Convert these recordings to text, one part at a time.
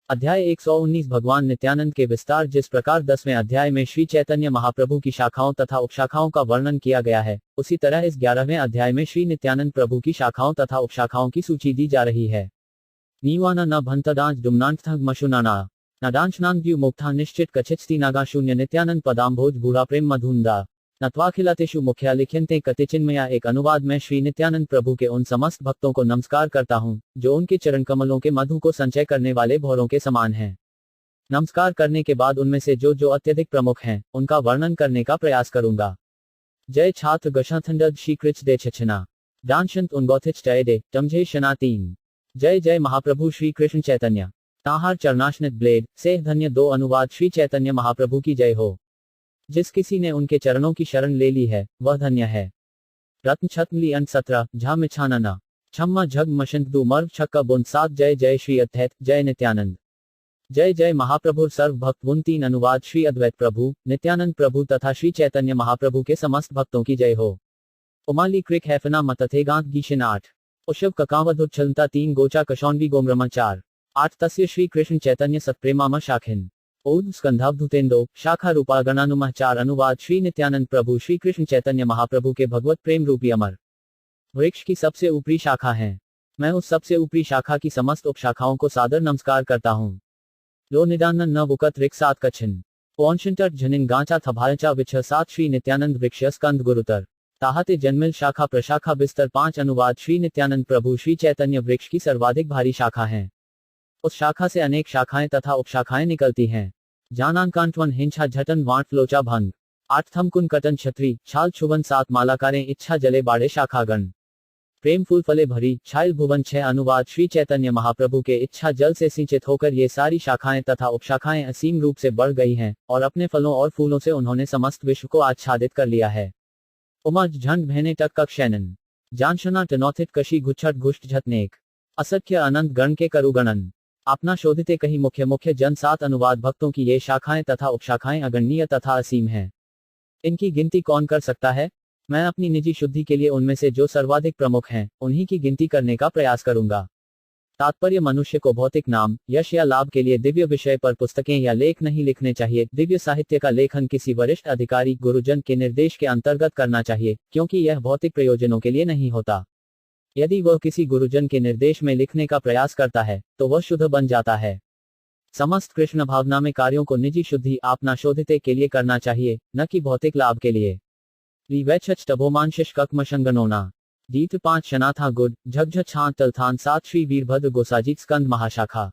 अध्याय 119 भगवान नित्यानंद के विस्तार। जिस प्रकार 10वें अध्याय में श्री चैतन्य महाप्रभु की शाखाओं तथा उपशाखाओं का वर्णन किया गया है, उसी तरह इस 11वें अध्याय में श्री नित्यानंद प्रभु की शाखाओं तथा उपशाखाओं की सूची दी जा रही है। नीवाना न भंतदांच डुमनांथग मशुनाना नदांशनांद्यु मुक्ता निश्चित कचित्स्ती नागा शून्य नित्यानंद पदाम्भोज बूढ़ा प्रेम मधुंदा नत्वाखिलतेषु मुख्या लिख्यन्ते कतिचिन्मया। एक अनुवाद में श्री नित्यानंद प्रभु के उन समस्त भक्तों को नमस्कार करता हूँ जो उनके चरण कमलों के मधु को संचय करने वाले भौरों के समान हैं। नमस्कार करने के बाद उनमें से जो अत्यधिक प्रमुख हैं उनका वर्णन करने का प्रयास करूंगा। जय छात्र गशाथंडद श्री कृच दे छछना दानशंत उनगौथिच टयदे टमझे शना 3। जय जय महाप्रभु श्री कृष्ण चैतन्य ताहार चरणाशनित ब्लेड से धन्य। 2 अनुवाद। श्री चैतन्य महाप्रभु की जय हो। जिस किसी ने उनके चरणों की शरण ले ली है वह धन्य है। रत्न छत्मली अंत 17 झा मिछानना छम्मा झग मशंतु मर्व छक्का बुन 7। जय जय श्री अद्वैत जय नित्यानंद। जय जय महाप्रभु सर्व भक्त बुन 3 अनुवाद। श्री अद्वैत प्रभु नित्यानंद प्रभु तथा श्री चैतन्य महाप्रभु के समस्त भक्तों की जय हो। उमाली क्रिक हैफना मतथेगांत गीशन 8 उशव ककावधुर छलता 3 गोचा कशौनवी गोमरमा 4 8 तस्य श्री कृष्ण चैतन्य सत्प्रेमाम शाखिन ओद स्कंधावधुतेन्दो शाखा रूपा गणानुमः 4 अनुवाद। श्री नित्यानंद प्रभु श्री कृष्ण चैतन्य महाप्रभु के भगवत प्रेम रूपी अमर वृक्ष की सबसे ऊपरी शाखा हैं। मैं उस सबसे ऊपरी शाखा की समस्त उपशाखाओं को सादर नमस्कार करता हूँ। लो निदानन न वुकत रिक 7 कच्छिन पौंशंटर झनिन गांचा थभालचा विछ 7 श्री नित्यानंद वृक्ष स्कंद गुरुतर ताहते जन्मिल शाखा प्रशाखा बिस्तर 5 अनुवाद। श्री नित्यानंद प्रभु श्री चैतन्य वृक्ष की सर्वाधिक भारी शाखा हैं। उस शाखा से अनेक शाखाएं तथा उपशाखाएं निकलती हैं। जानांकांटवन हिंसा झटन वांट लोचा भंग 8 थमकुन कटन छत्री छाल छुवन 7 मालाकारें इच्छा जले बाड़े शाखागण प्रेम फूल फले भरी छायल भुवन 6 अनुवाद। श्री चैतन्य महाप्रभु के इच्छा जल से सिंचित होकर ये सारी शाखाएं तथा उपशाखाएं असीम रूप से बढ़ गई हैं और अपने फलों और फूलों से उन्होंने समस्त विश्व को आच्छादित कर लिया है। उमज झंड भैने टक कक्षैनन जानशना टनौथित कशी गुच्छट घुष्ट झतनेक असख्य अनंत गण के करुगणन अपना शोधिते कही मुख्य मुख्य जन 7 अनुवाद। भक्तों की ये शाखाएं तथा उपशाखाएं अगणनीय तथा असीम हैं। इनकी गिनती कौन कर सकता है। मैं अपनी निजी शुद्धि के लिए उनमें से जो सर्वाधिक प्रमुख हैं उन्हीं की गिनती करने का प्रयास करूंगा। तात्पर्य मनुष्य को भौतिक नाम यश या लाभ के लिए दिव्य विषय पर पुस्तकें या लेख नहीं लिखने चाहिए। दिव्य साहित्य का लेखन किसी वरिष्ठ अधिकारी गुरुजन के निर्देश के अंतर्गत करना चाहिए, क्योंकि यह भौतिक प्रयोजनों के लिए नहीं होता। यदि वह किसी गुरुजन के निर्देश में लिखने का प्रयास करता है तो वह शुद्ध बन जाता है। समस्त कृष्ण भावना में कार्यों को निजी शुद्धि आपना शोधिते के लिए करना चाहिए, न कि भौतिक लाभ के लिए। रिवैचच टभोमांशिष ककमशंगनोना दीत 5 शनाथा गुड झगझ छां तलथान 7 श्री वीरभद्र गोसाजी स्कंद महाशाखा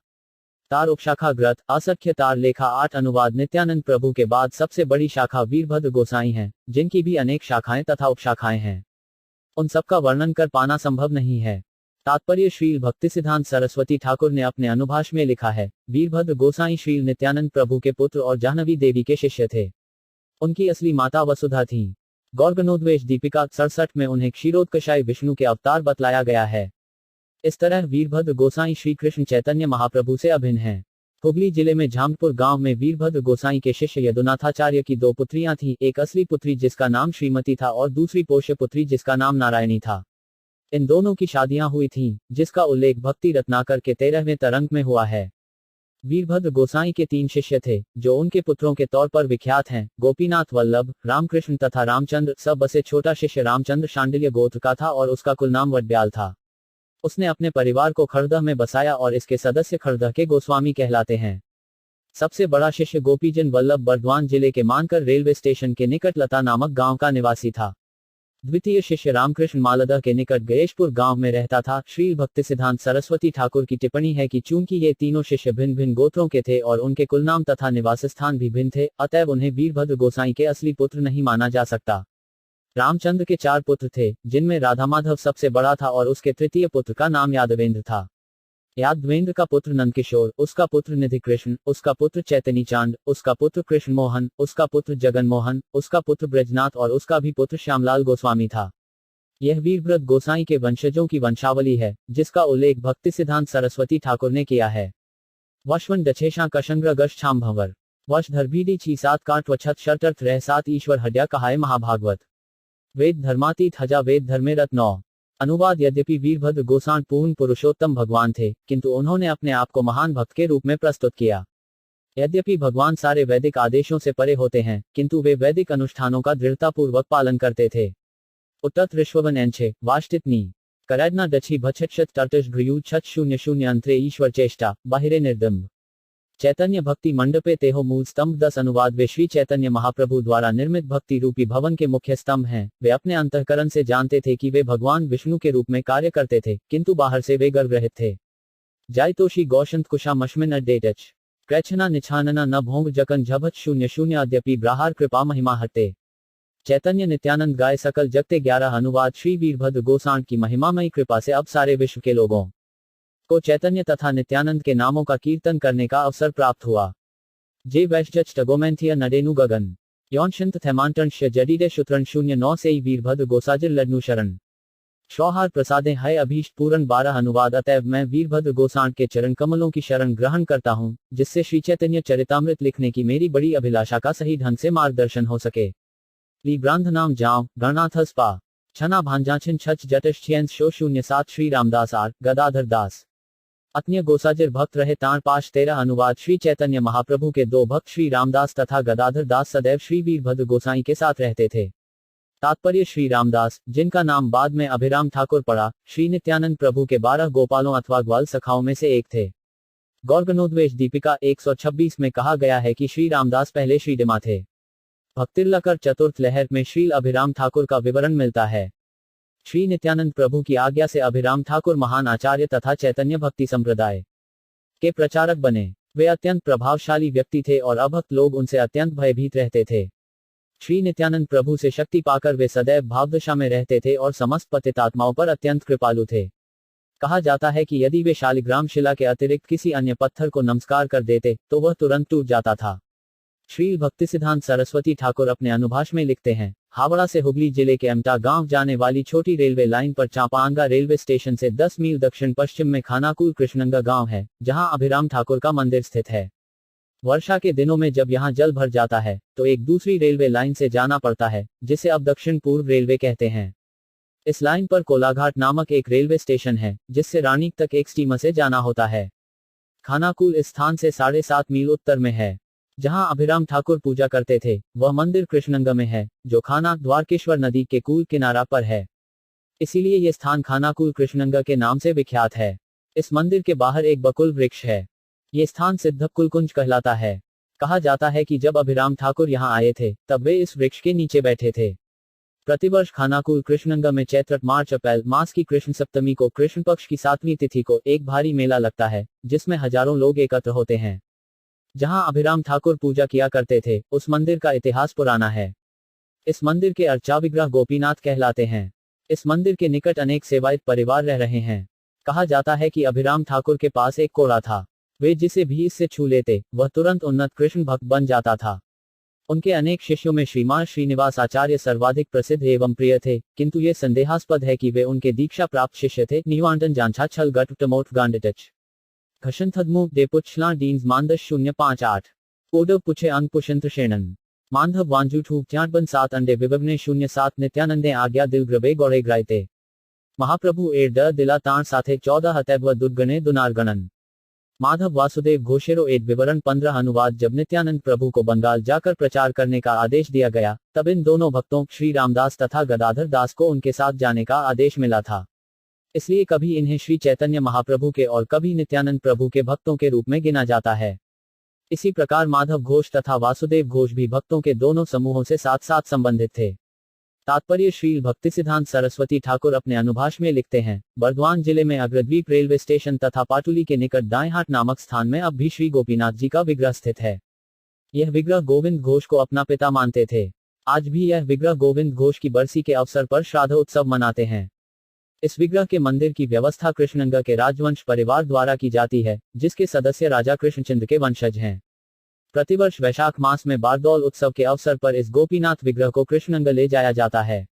तार उपशाखा ग्रथ असख्य तार लेखा 8 अनुवाद। नित्यानंद प्रभु के बाद सबसे बड़ी शाखा वीरभद्र गोसाई हैं, जिनकी भी अनेक शाखाएं तथा उपशाखाएं हैं। उन सबका वर्णन कर पाना संभव नहीं है। तात्पर्य श्रील भक्तिसिद्धांत सरस्वती ठाकुर ने अपने अनुभाष में लिखा है। वीरभद्र गोसाई श्रील नित्यानंद प्रभु के पुत्र और जाह्नवी देवी के शिष्य थे। उनकी असली माता वसुधा थीं। गौरगणोद्वेष दीपिका 67 में उन्हें क्षीरोत्कर्षाय विष्णु के अवतार बतलाया गया है। इस तरह वीरभद्र गोसाई श्री कृष्ण चैतन्य महाप्रभु से अभिन्न हैं। हुगली जिले में झामपुर गांव में वीरभद्र गोसाई के शिष्य यदुनाथाचार्य की 2 पुत्रियां थीं, एक असली पुत्री जिसका नाम श्रीमती था और दूसरी पोष्य पुत्री जिसका नाम नारायणी था। इन दोनों की शादियां हुई थीं, जिसका उल्लेख भक्ति रत्नाकर के 13वें तरंग में हुआ है। वीरभद्र गोसाई के 3 शिष्य थे जो उनके पुत्रों के तौर पर विख्यात हैं, गोपीनाथ वल्लभ, रामकृष्ण तथा रामचंद्र। सब से छोटा शिष्य रामचंद्र शांडिल्य गोत्र का था और उसका कुल नाम वडब्याल था। उसने अपने परिवार को खड़दह में बसाया और इसके सदस्य खड़दह के गोस्वामी कहलाते हैं। सबसे बड़ा शिष्य गोपीजन वल्लभ बर्धवान जिले के मानकर रेलवे स्टेशन के निकट लता नामक गांव का निवासी था। द्वितीय शिष्य रामकृष्ण मालदह के निकट गयेशपुर गांव में रहता था। श्री भक्तिसिद्धांत सरस्वती ठाकुर की टिप्पणी है कि चूंकि ये तीनों शिष्य भिन्न भिन्न गोत्रों के थे और उनके कुल नाम तथा निवास स्थान भी भिन्न थे, अतएव उन्हें वीरभद्र गोसाई के असली पुत्र नहीं माना जा सकता। रामचंद्र के 4 पुत्र थे, जिनमें राधामाधव सबसे बड़ा था और उसके तृतीय पुत्र का नाम यादवेंद्र था। यादवेंद्र का पुत्र नंदकिशोर, उसका पुत्र निधि कृष्ण, उसका पुत्र चैतनी चांद, उसका पुत्र कृष्ण मोहन, उसका पुत्र जगन मोहन, उसका पुत्र ब्रजनाथ और उसका भी पुत्र श्यामलाल गोस्वामी था। यह वीरभद्र गोसाई के वंशजों की वंशावली है, जिसका उल्लेख भक्तिसिद्धांत सरस्वती ठाकुर ने किया है। वशवन डछेशा कशंग्र गश छाम भंवर वश धरभीडी छी 7 काट वछत शर्तर्थ रह 7 ईश्वर हड्या कहाय महाभागवत वेद धर्मातीत हजा वेद धर्मे रत 9 अनुवाद यद्यपि वीरभद्र गोसाण पूर्ण पुरुषोत्तम भगवान थे, किंतु उन्होंने अपने आप को महान भक्त के रूप में प्रस्तुत किया। यद्यपि भगवान सारे वैदिक आदेशों से परे होते हैं, किंतु वे वैदिक अनुष्ठानों का दृढ़तापूर्वक पालन करते थे। उत्तत ऋष्ववन एंछे वाष्टितनी करैदना दक्षी भक्षत तटश घ्रयू छत शून्य शून्य अंतरे ईश्वर चेष्टा बाहिरे निर्दम्भ। चैतन्य भक्ति मंडपे तेहो मूल स्तंभ 10 अनुवाद वे श्री चैतन्य महाप्रभु द्वारा निर्मित भक्ति रूपी भवन के मुख्य स्तंभ हैं। वे अपने अंतःकरण से जानते थे कि वे भगवान विष्णु के रूप में कार्य करते थे, किंतु बाहर से वे गर्भरहित थे। जायतोषी गौशंत कुशा मश्मिन अडेटच क्रैछना निछानना न भोंग जकन झभत शून्य शून्य अद्यपि ब्राहार कृपा महिमा हटे। चैतन्य नित्यानंद गाय सकल जगते 11 अनुवाद श्री वीरभद्र गोसाण की महिमामयी कृपा से अब सारे विश्व के लोगों को चैतन्य तथा नित्यानंद के नामों का कीर्तन करने का अवसर प्राप्त हुआ। जे वैश्जच टगोमेंथिया नडेनु गगन यौनशंत थैमांटंश जडीडे शुत्रन 09 से वीरभद्र गोसाजिर लड्नु शरण शौहार प्रसादे है अभीष्ट पूरन 12 अनुवाद। अतएव मैं वीरभद्र गोसाण के चरण कमलों की शरण ग्रहण करता हूँ, जिससे श्री चैतन्य चरितामृत लिखने की मेरी बड़ी अभिलाषा का सही ढंग से मार्गदर्शन हो सके। ली ग्रंथ नाम जाओ गणनाथस पा छना भांजाछिन छच जटश छियंस शो 07 श्री रामदास आर गदाधर दास अत्न्य गोसाजिर भक्त रहे ताण पाश 13 अनुवाद श्री चैतन्य महाप्रभु के 2 भक्त श्री रामदास तथा गदाधर दास सदैव श्री वीरभद्र गोसाई के साथ रहते थे। तात्पर्य श्री रामदास, जिनका नाम बाद में अभिराम ठाकुर पड़ा, श्री नित्यानंद प्रभु के 12 गोपालों अथवा ग्वाल सखाओं में से एक थे। गौरगणोद्वेश दीपिका 126 में कहा गया है कि श्री रामदास पहले श्रीडिमा थे। भक्तिर्लकर चतुर्थ लहर में श्री अभिराम ठाकुर का विवरण मिलता है। श्री नित्यानंद प्रभु की आज्ञा से अभिराम ठाकुर महान आचार्य तथा चैतन्य भक्ति संप्रदाय के प्रचारक बने। वे अत्यंत प्रभावशाली व्यक्ति थे और अभक्त लोग उनसे अत्यंत भयभीत रहते थे। श्री नित्यानंद प्रभु से शक्ति पाकर वे सदैव भावदशा में रहते थे और समस्त पतितात्माओं पर अत्यंत कृपालु थे। कहा जाता है कि यदि वे शालिग्राम शिला के अतिरिक्त किसी अन्य पत्थर को नमस्कार कर देते तो वह तुरंत टूट जाता था। श्री भक्तिसिद्धांत सरस्वती ठाकुर अपने अनुभाष में लिखते हैं, हावड़ा से हुगली जिले के अमटा गांव जाने वाली छोटी रेलवे लाइन पर चांपांगा रेलवे स्टेशन से 10 मील दक्षिण पश्चिम में खानाकुल कृष्णंगा गांव है, जहां अभिराम ठाकुर का मंदिर स्थित है। वर्षा के दिनों में जब यहां जल भर जाता है तो एक दूसरी रेलवे लाइन से जाना पड़ता है, जिसे अब दक्षिण पूर्व रेलवे कहते हैं। इस लाइन पर कोलाघाट नामक एक रेलवे स्टेशन है, जिससे रानीक तक एक स्टीमर से जाना होता है। खानाकुल इस स्थान से 7.5 मील उत्तर में है। जहां अभिराम ठाकुर पूजा करते थे वह मंदिर कृष्णंगा में है, जो खाना द्वारकेश्वर नदी के कूल किनारा पर है। इसीलिए यह स्थान खानाकुल कृष्णंगा के नाम से विख्यात है। इस मंदिर के बाहर एक बकुल वृक्ष है। ये स्थान सिद्धकुलकुंज कहलाता है। कहा जाता है कि जब अभिराम ठाकुर यहाँ आए थे तब वे इस वृक्ष के नीचे बैठे थे। प्रतिवर्ष खानाकुल कृष्णंगा में चैत्र मार्च अप्रैल मास की कृष्ण सप्तमी को कृष्ण पक्ष की 7वीं तिथि को एक भारी मेला लगता है, जिसमें हजारों लोग एकत्र होते हैं। जहां अभिराम ठाकुर पूजा किया करते थे उस मंदिर का इतिहास पुराना है। इस मंदिर के अर्चा विग्रह गोपीनाथ कहलाते हैं। इस मंदिर के निकट अनेक सेवायत परिवार रह रहे हैं। कहा जाता है कि अभिराम ठाकुर के पास एक कोड़ा था। वे जिसे भी इससे छू लेते वह तुरंत उन्नत कृष्ण भक्त बन जाता था। उनके अनेक शिष्यों में श्रीमान श्रीनिवास आचार्य सर्वाधिक प्रसिद्ध एवं प्रिय थे, किंतु ये संदेहास्पद है कि वे उनके दीक्षा प्राप्त शिष्य थे। निवांटन जानछा छल गट टमोट गांडटच घशंथदमु देपुच्छला डीन्स मानदश 058 कोड पुछे अंग पुषंत्र शेणन मानधव वांजूठू चाटबन 7 अंडे विभवने 07 नित्यानंदे आज्ञा दिल ग्रबे गौड़े ग्रायते महाप्रभु एर द दिला ताण साथे 14 हतैव दुर्गणे दुनार गणन माधव वासुदेव घोषेरो एड विवरण 15 अनुवाद। जब नित्यानंद प्रभु को बंगाल जाकर प्रचार करने का आदेश दिया गया तब इन दोनों भक्तों श्री रामदास तथा गदाधर दास को उनके साथ जाने का आदेश मिला था। इसलिए कभी इन्हें श्री चैतन्य महाप्रभु के और कभी नित्यानंद प्रभु के भक्तों के रूप में गिना जाता है। इसी प्रकार माधव घोष तथा वासुदेव घोष भी भक्तों के दोनों समूहों से साथ साथ संबंधित थे। तात्पर्य श्री भक्तिसिद्धांत सरस्वती ठाकुर अपने अनुभाष में लिखते हैं, बर्दवान जिले में अग्रद्वीप रेलवे स्टेशन तथा पाटुली के निकट दाएहाट नामक स्थान में अब भी श्री गोपीनाथ जी का विग्रह स्थित है। यह विग्रह गोविंद घोष को अपना पिता मानते थे। आज भी यह विग्रह गोविंद घोष की बरसी के अवसर पर श्राद्ध उत्सव मनाते हैं। इस विग्रह के मंदिर की व्यवस्था कृष्णंगा के राजवंश परिवार द्वारा की जाती है, जिसके सदस्य राजा कृष्णचंद्र के वंशज हैं। प्रतिवर्ष वैशाख मास में बारदौल उत्सव के अवसर पर इस गोपीनाथ विग्रह को कृष्णंगा ले जाया जाता है।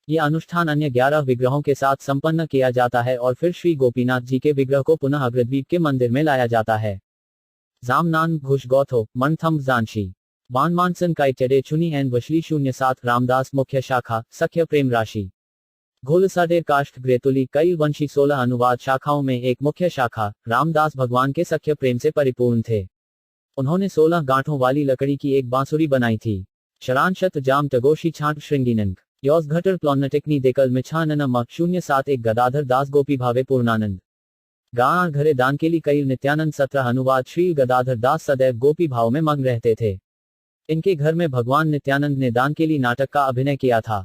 यह अनुष्ठान अन्य 11 विग्रहों के साथ संपन्न किया जाता है और फिर श्री गोपीनाथ जी के विग्रह को पुनः अग्रद्वीप के मंदिर में लाया जाता है। जामनान घुष गौथो मनथम जानशी बानमानसन काइटेडे चुनी एन वशली 07 रामदास मुख्य शाखा सख्य प्रेम राशि घोलसाडेर काष्ठ ग्रेतुली कई वंशी 16 अनुवाद शाखाओं में एक मुख्य शाखा रामदास भगवान के सख्य प्रेम से परिपूर्ण थे। उन्होंने 16 गांठों वाली लकड़ी की एक बांसुरी बनाई थी। शरानशत जाम टगोशी छाट श्रृंगीनंग योस घटर प्लॉन्नटेक्नी देकल मिछानन म 071 गदाधर दास गोपी भावे पूर्णानंद गां घरे दान के लिए कई नित्यानंद 17 अनुवाद श्री गदाधर दास सदैव गोपी भाव में मग्न रहते थे। इनके घर में भगवान नित्यानंद ने दान के लिए नाटक का अभिनय किया था।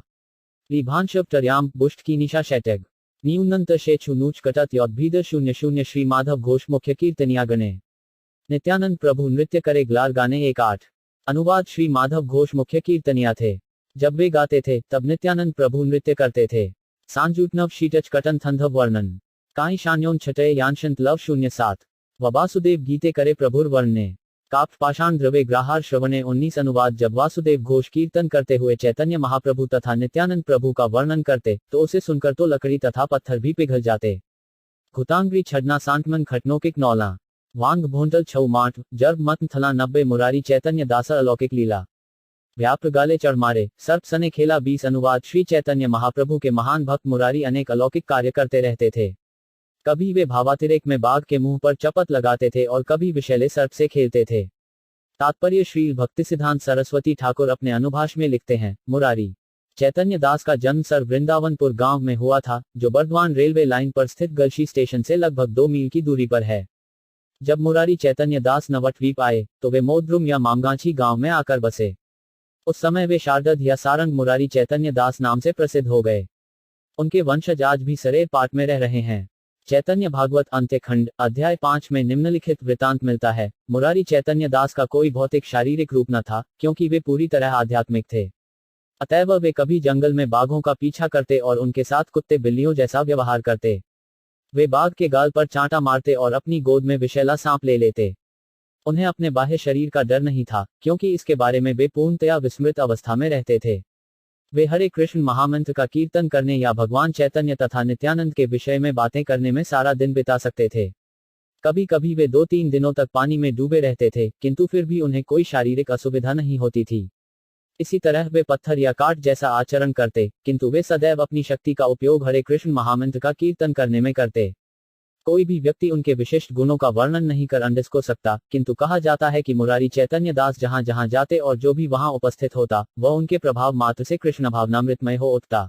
लिभांशव टर्याम बुष्ट की निशा शैटग न्यूनंत शेछु नूच कटत योद्भीदर 00 श्री माधव घोष मुख्य कीर्तनिया गणे नित्यानंद प्रभु नृत्य करे ग्लार गाने 1-8 अनुवाद श्री माधव घोष मुख्य कीर्तनिया थे। जब वे गाते थे तब नित्यानंद प्रभु नृत्य करते थे। सांजुटनव शीटच कटन थंधव वर्णन काई शान्योन छटय यानशंत लव 07 वासुदेव गीते करे प्रभुर वर्णने काप्त पाषाण द्रवे ग्राहार श्रवणे 19 अनुवाद जब वासुदेव घोष कीर्तन करते हुए चैतन्य महाप्रभु तथा नित्यानंद प्रभु का वर्णन करते तो उसे सुनकर तो लकड़ी तथा पत्थर भी पिघल जाते। घुतांग्री छड़ना सांटमन खटनोकिक नौला वांग भोंटल छऊ माठ जर्ब मत थला 90 मुरारी चैतन्य दासर अलौकिक लीला व्याप्र गाले चढ़ मारे सर्प सने खेला 20 अनुवाद श्री चैतन्य महाप्रभु के महान भक्त मुरारी अनेक अलौकिक कार्य करते रहते थे। कभी वे भावातिरेक में बाघ के मुंह पर चपत लगाते थे और कभी विषैले सर्प से खेलते थे। तात्पर्य श्री भक्तिसिद्धांत सरस्वती ठाकुर अपने अनुभाष में लिखते हैं, मुरारी चैतन्य दास का जन्म सर वृंदावनपुर गांव में हुआ था, जो बर्धवान रेलवे लाइन पर स्थित गलशी स्टेशन से लगभग 2 मील की दूरी पर है। जब मुरारी चैतन्य दास नवद्वीप आए तो वे मोद्रुम या मामगांछी गांव में आकर बसे। उस समय वे शारदद या सारंग मुरारी चैतन्य दास नाम से प्रसिद्ध हो गए। उनके वंशज आज भी सरेर पाट में रह रहे हैं। चैतन्य भागवत अंत्य खंड अध्याय 5 में निम्नलिखित वृतांत मिलता है। मुरारी चैतन्य दास का कोई भौतिक शारीरिक रूप न था, क्योंकि वे पूरी तरह आध्यात्मिक थे। अतएव वे कभी जंगल में बाघों का पीछा करते और उनके साथ कुत्ते बिल्लियों जैसा व्यवहार करते। वे बाघ के गाल पर चांटा मारते और अपनी गोद में विषैला सांप ले लेते। उन्हें अपने बाह्य शरीर का डर नहीं था, क्योंकि इसके बारे में वे पूर्णतया विस्मृत अवस्था में रहते थे। वे हरे कृष्ण महामंत्र का कीर्तन करने या भगवान चैतन्य तथा नित्यानंद के विषय में बातें करने में सारा दिन बिता सकते थे। कभी कभी वे 2-3 दिनों तक पानी में डूबे रहते थे, किंतु फिर भी उन्हें कोई शारीरिक असुविधा नहीं होती थी। इसी तरह वे पत्थर या काठ जैसा आचरण करते, किंतु वे सदैव अपनी शक्ति का उपयोग हरे कृष्ण महामंत्र का कीर्तन करने में करते। कोई भी व्यक्ति उनके विशिष्ट गुणों का वर्णन नहीं कर अंडस्को सकता, किंतु कहा जाता है कि मुरारी चैतन्य दास जहां जहां जाते और जो भी वहां उपस्थित होता, वह उनके प्रभाव मात्र से कृष्ण भावनामृतमय हो उठता।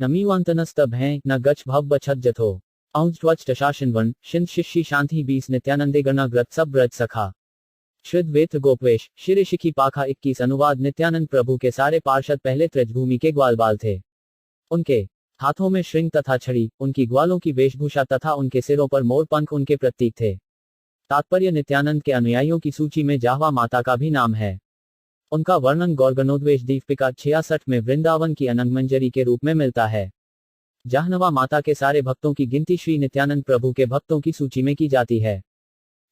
नमीवंतनस्त भय न गच्छ भव बछत जथो औंज्वच टशाशिनवन शिन शिष्यी शांति 20 नित्यानंदे गणा ग्रत सब ब्रज सखा श्रिद वेत्र गोपवेश शिरिशिखी पाखा 21 अनुवाद नित्यानंद प्रभु के सारे पार्षद पहले त्रिजभूमि के ग्वालबाल थे। उनके हाथों में श्रृंग तथा छड़ी, उनकी ग्वालों की वेशभूषा तथा उनके सिरों पर मोर पंख उनके प्रतीक थे। तात्पर्य नित्यानंद के अनुयायियों की सूची में जाहवा माता का भी नाम है। उनका वर्णन गौरगणोद्वेश दीपिका 66 में वृंदावन की अनंगमंजरी के रूप में मिलता है। जाहनवा माता के सारे भक्तों की गिनती श्री नित्यानंद प्रभु के भक्तों की सूची में की जाती है।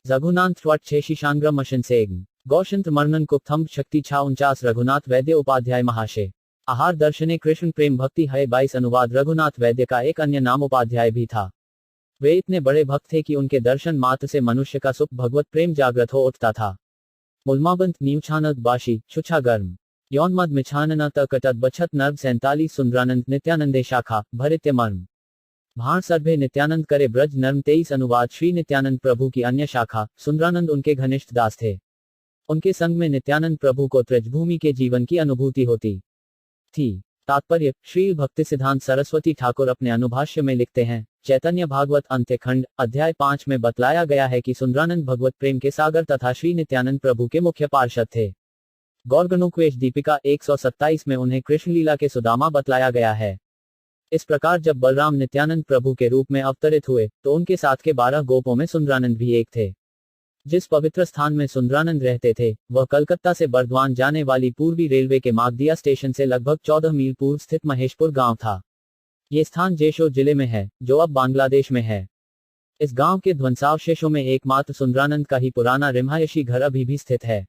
रघुनाथ ट्वट 6 शिशांग्रम मशन सेग गौशंत मर्नन कुप्थम शक्ति 49 रघुनाथ वैद्य उपाध्याय महाशय आहार दर्शने कृष्ण प्रेम भक्ति है 22 अनुवाद रघुनाथ वैद्य का एक अन्य नाम उपाध्याय भी था। वे इतने बड़े भक्त थे कि उनके दर्शन मात्र से मनुष्य का सुख भगवत प्रेम जागृत हो उठता था। मुलमाबंत न्यूछानद बाशी छुछा गर्म यौनमद मिछानना तकटत बछत नर्भ 47 सुंदरानंद नित्यानंदे शाखा भरित्य मर्म भाण सर्भे नित्यानंद करे ब्रज नर्म 23 अनुवाद श्री नित्यानंद प्रभु की अन्य शाखा सुंदरानंद उनके घनिष्ठ दास थे। उनके संग में नित्यानंद प्रभु को त्रिजभूमि के जीवन की अनुभूति होती थी। तात्पर्य श्री भक्तिसिद्धांत सरस्वती ठाकुर अपने अनुभाष्य में लिखते हैं, चैतन्य भागवत अंत्य खंड अध्याय 5 में बतलाया गया है कि सुंदरानंद भगवत प्रेम के सागर तथा श्री नित्यानंद प्रभु के मुख्य पार्षद थे। गौरगणोक्वेश दीपिका 127 में उन्हें कृष्ण लीला के सुदामा बतलाया गया है। इस प्रकार जब बलराम नित्यानंद प्रभु के रूप में अवतरित हुए तो उनके साथ के 12 गोपों में सुंदरानंद भी एक थे। जिस पवित्र स्थान में सुंदरानंद रहते थे वह कलकत्ता से बर्धवान जाने वाली पूर्वी रेलवे के मागदिया स्टेशन से लगभग 14 मील पूर्व स्थित महेशपुर गांव था। ये स्थान जेशोर जिले में है, जो अब बांग्लादेश में है। इस गांव के ध्वंसावशेषों में एकमात्र सुंदरानंद का ही पुराना रिहायशी घर अभी भी स्थित है।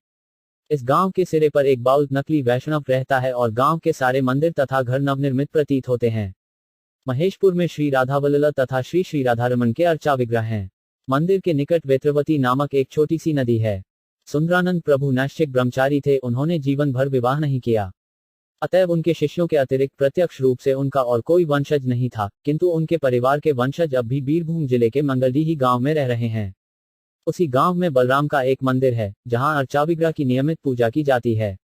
इस गांव के सिरे पर एक बाउल नकली वैष्णव रहता है और गांव के सारे मंदिर तथा घर नवनिर्मित प्रतीत होते हैं। महेशपुर में श्री राधावल्लभ तथा श्री श्री राधारमण के अर्चा विग्रह हैं। मंदिर के निकट वेत्रवती नामक एक छोटी सी नदी है। सुंदरानंद प्रभु नैष्ठिक ब्रह्मचारी थे, उन्होंने जीवन भर विवाह नहीं किया। अतएव उनके शिष्यों के अतिरिक्त प्रत्यक्ष रूप से उनका और कोई वंशज नहीं था, किंतु उनके परिवार के वंशज अब भी बीरभूम जिले के मंगलडीही गांव में रह रहे हैं। उसी गांव में बलराम का एक मंदिर है, जहां अर्चा विग्रह की नियमित पूजा की जाती है।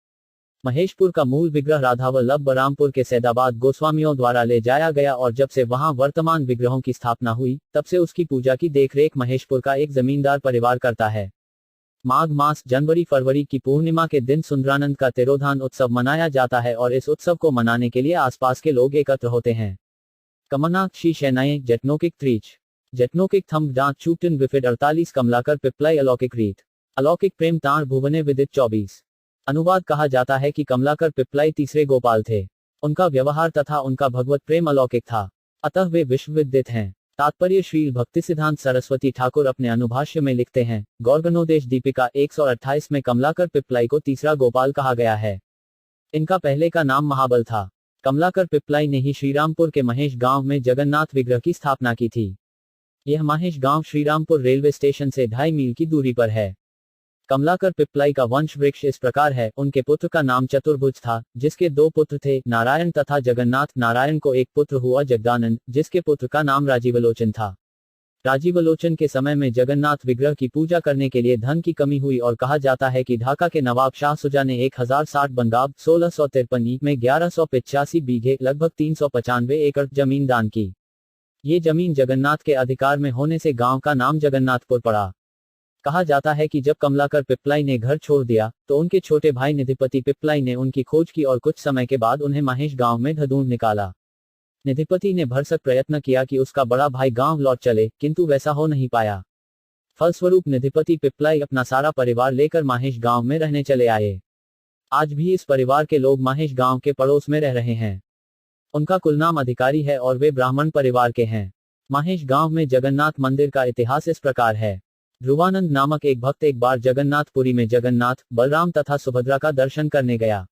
महेशपुर का मूल विग्रह राधावल्लभ बलरामपुर के सैदाबाद गोस्वामियों द्वारा ले जाया गया और जब से वहां वर्तमान विग्रहों की स्थापना हुई, तब से उसकी पूजा की देखरेख महेशपुर का एक जमींदार परिवार करता है। माघ मास जनवरी फरवरी की पूर्णिमा के दिन सुंदरानंद का तिरोधान उत्सव मनाया जाता है और इस उत्सव को मनाने के लिए आसपास के लोग एकत्र होते हैं। कमनाथ शी शैनाए जटनोकिक त्रीच जटनोकिक थम दांत चूटन विफिड 48 कमलाकर पिपलाई अलौकिक रीत अलौकिक प्रेम ताण भुवने विदित 24। अनुवाद कहा जाता है कि कमलाकर पिपलाई तीसरे गोपाल थे। उनका व्यवहार तथा उनका भगवत प्रेम अलौकिक था, अतः वे विश्वविदित हैं। तात्पर्य श्री भक्तिसिद्धांत सरस्वती ठाकुर अपने अनुभाष्य में लिखते हैं, गौरगणोदेश दीपिका 128 में कमलाकर पिपलाई को तीसरा गोपाल कहा गया है। इनका पहले का नाम महाबल था। कमलाकर पिपलाई ने ही श्रीरामपुर के महेश गांव में जगन्नाथ विग्रह की स्थापना की थी। यह महेश गांव श्रीरामपुर रेलवे स्टेशन से 2.5 मील की दूरी पर है। कमलाकर पिपलाई का वंश वृक्ष इस प्रकार है। उनके पुत्र का नाम चतुर्भुज था, जिसके 2 पुत्र थे, नारायण तथा जगन्नाथ। नारायण को एक पुत्र हुआ जगदानंद, जिसके पुत्र का नाम राजीवलोचन था। राजीवलोचन के समय में जगन्नाथ विग्रह की पूजा करने के लिए धन की कमी हुई और कहा जाता है कि ढाका के नवाब शाह सुजा ने 1060 बनगाब 1653 में 1185 बीघे लगभग 395 एकड़ जमीन दान की। ये जमीन जगन्नाथ के अधिकार में होने से गांव का नाम जगन्नाथपुर पड़ा। कहा जाता है कि जब कमलाकर पिपलाई ने घर छोड़ दिया, तो उनके छोटे भाई निधिपति पिपलाई ने उनकी खोज की और कुछ समय के बाद उन्हें महेश गांव में ढूंढ निकाला। निधिपति ने भरसक प्रयत्न किया कि उसका बड़ा भाई गांव लौट चले, किंतु वैसा हो नहीं पाया। फलस्वरूप निधिपति पिपलाई अपना सारा परिवार लेकर महेश गांव में रहने चले आए। आज भी इस परिवार के लोग महेश गांव के पड़ोस में रह रहे हैं। उनका कुलनाम अधिकारी है और वे ब्राह्मण परिवार के हैं। महेश गांव में जगन्नाथ मंदिर का इतिहास इस प्रकार है। ध्रुवानंद नामक एक भक्त एक बार जगन्नाथपुरी में जगन्नाथ, बलराम तथा सुभद्रा का दर्शन करने गया।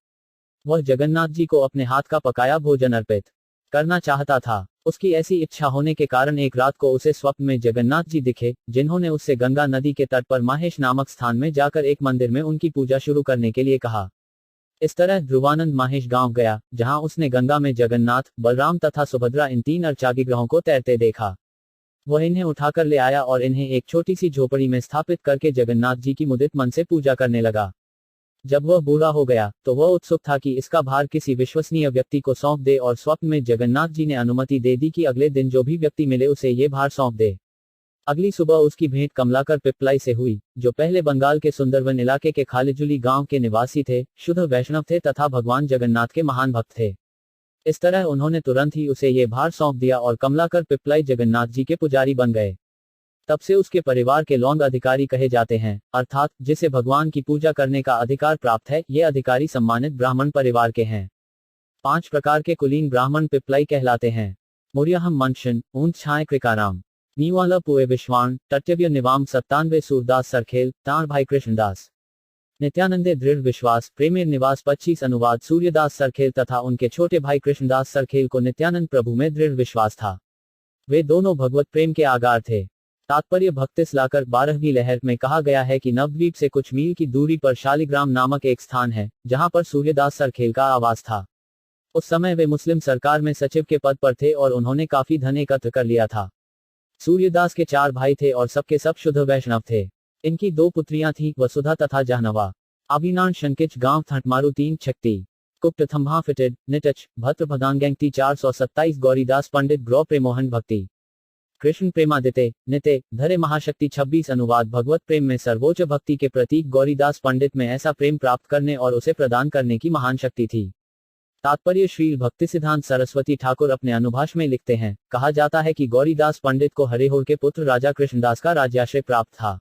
वह जगन्नाथ जी को अपने हाथ का पकाया भोजन अर्पित करना चाहता था। उसकी ऐसी इच्छा होने के कारण एक रात को उसे स्वप्न में जगन्नाथ जी दिखे, जिन्होंने उससे गंगा नदी के तट पर महेश नामक स्थान में जाकर एक मंदिर में उनकी पूजा शुरू करने के लिए कहा। इस तरह ध्रुवानंद महेश गांव गया, जहां उसने गंगा में जगन्नाथ, बलराम तथा सुभद्रा इन 3 अर्चाविग्रहों को तैरते देखा। वह इन्हें उठाकर ले आया और इन्हें एक छोटी सी झोपड़ी में स्थापित करके जगन्नाथ जी की मुदित मन से पूजा करने लगा। जब वह बूढ़ा हो गया, तो वह उत्सुक था कि इसका भार किसी विश्वसनीय व्यक्ति को सौंप दे और स्वप्न में जगन्नाथ जी ने अनुमति दे दी कि अगले दिन जो भी व्यक्ति मिले उसे ये भार सौंप दे। अगली सुबह उसकी भेंट कमलाकर पिपलाई से हुई, जो पहले बंगाल के सुंदरवन इलाके के खालिजुली गांव के निवासी थे, शुद्ध वैष्णव थे तथा भगवान जगन्नाथ के महान भक्त थे। इस तरह उन्होंने तुरंत ही उसे ये भार सौंप दिया और कमलाकर पिपलाई जगन्नाथ जी के पुजारी बन गए। तब से उसके परिवार के लौंग अधिकारी कहे जाते हैं, अर्थात जिसे भगवान की पूजा करने का अधिकार प्राप्त है। ये अधिकारी सम्मानित ब्राह्मण परिवार के हैं। 5 प्रकार के कुलीन ब्राह्मण पिपलाई कहलाते हैं। मुर्याहम मनशन, ऊंच छाए कृकाराम, नीवाला पुए विश्वाण, टट्यव्य निवाम 97 सूरदास सरखेल, तार भाई कृष्णदास, नित्यानंदे दृढ़ विश्वास, प्रेमेर निवास 25 अनुवाद सूर्यदास सरखेल तथा उनके छोटे भाई कृष्णदास सरखेल को नित्यानंद प्रभु में दृढ़ विश्वास था। वे दोनों भगवत प्रेम के आगार थे। तात्पर्य भक्तिस लाकर 12वीं लहर में कहा गया है कि नवद्वीप से कुछ मील की दूरी पर शालिग्राम नामक एक स्थान है, जहां पर सूर्यदास सरखेल का आवास था। उस समय वे मुस्लिम सरकार में सचिव के पद पर थे और उन्होंने काफी धन एकत्र कर लिया था। सूर्यदास के 4 भाई थे और सबके सब शुद्ध वैष्णव थे। इनकी 2 पुत्रियां थीं, वसुधा तथा जहनवा। अभिनान शंकिच गांव थटमारू 3 छक्ति कुप्त थम्भा फिटेड निटच भद्र भदांगैंगती 427 गौरीदास पंडित ग्रौ प्रेमोहन भक्ति कृष्ण प्रेमादित्य नित्य धरे महाशक्ति 26 अनुवाद भगवत प्रेम में सर्वोच्च भक्ति के प्रतीक गौरीदास पंडित में ऐसा प्रेम प्राप्त करने और उसे प्रदान करने की महान शक्ति थी। तात्पर्य श्री भक्तिसिद्धांत सरस्वती ठाकुर अपने अनुभाष में लिखते हैं, कहा जाता है कि गौरीदास पंडित को हरिहोर के पुत्र राजा कृष्णदास का राज्याश्रय प्राप्त था।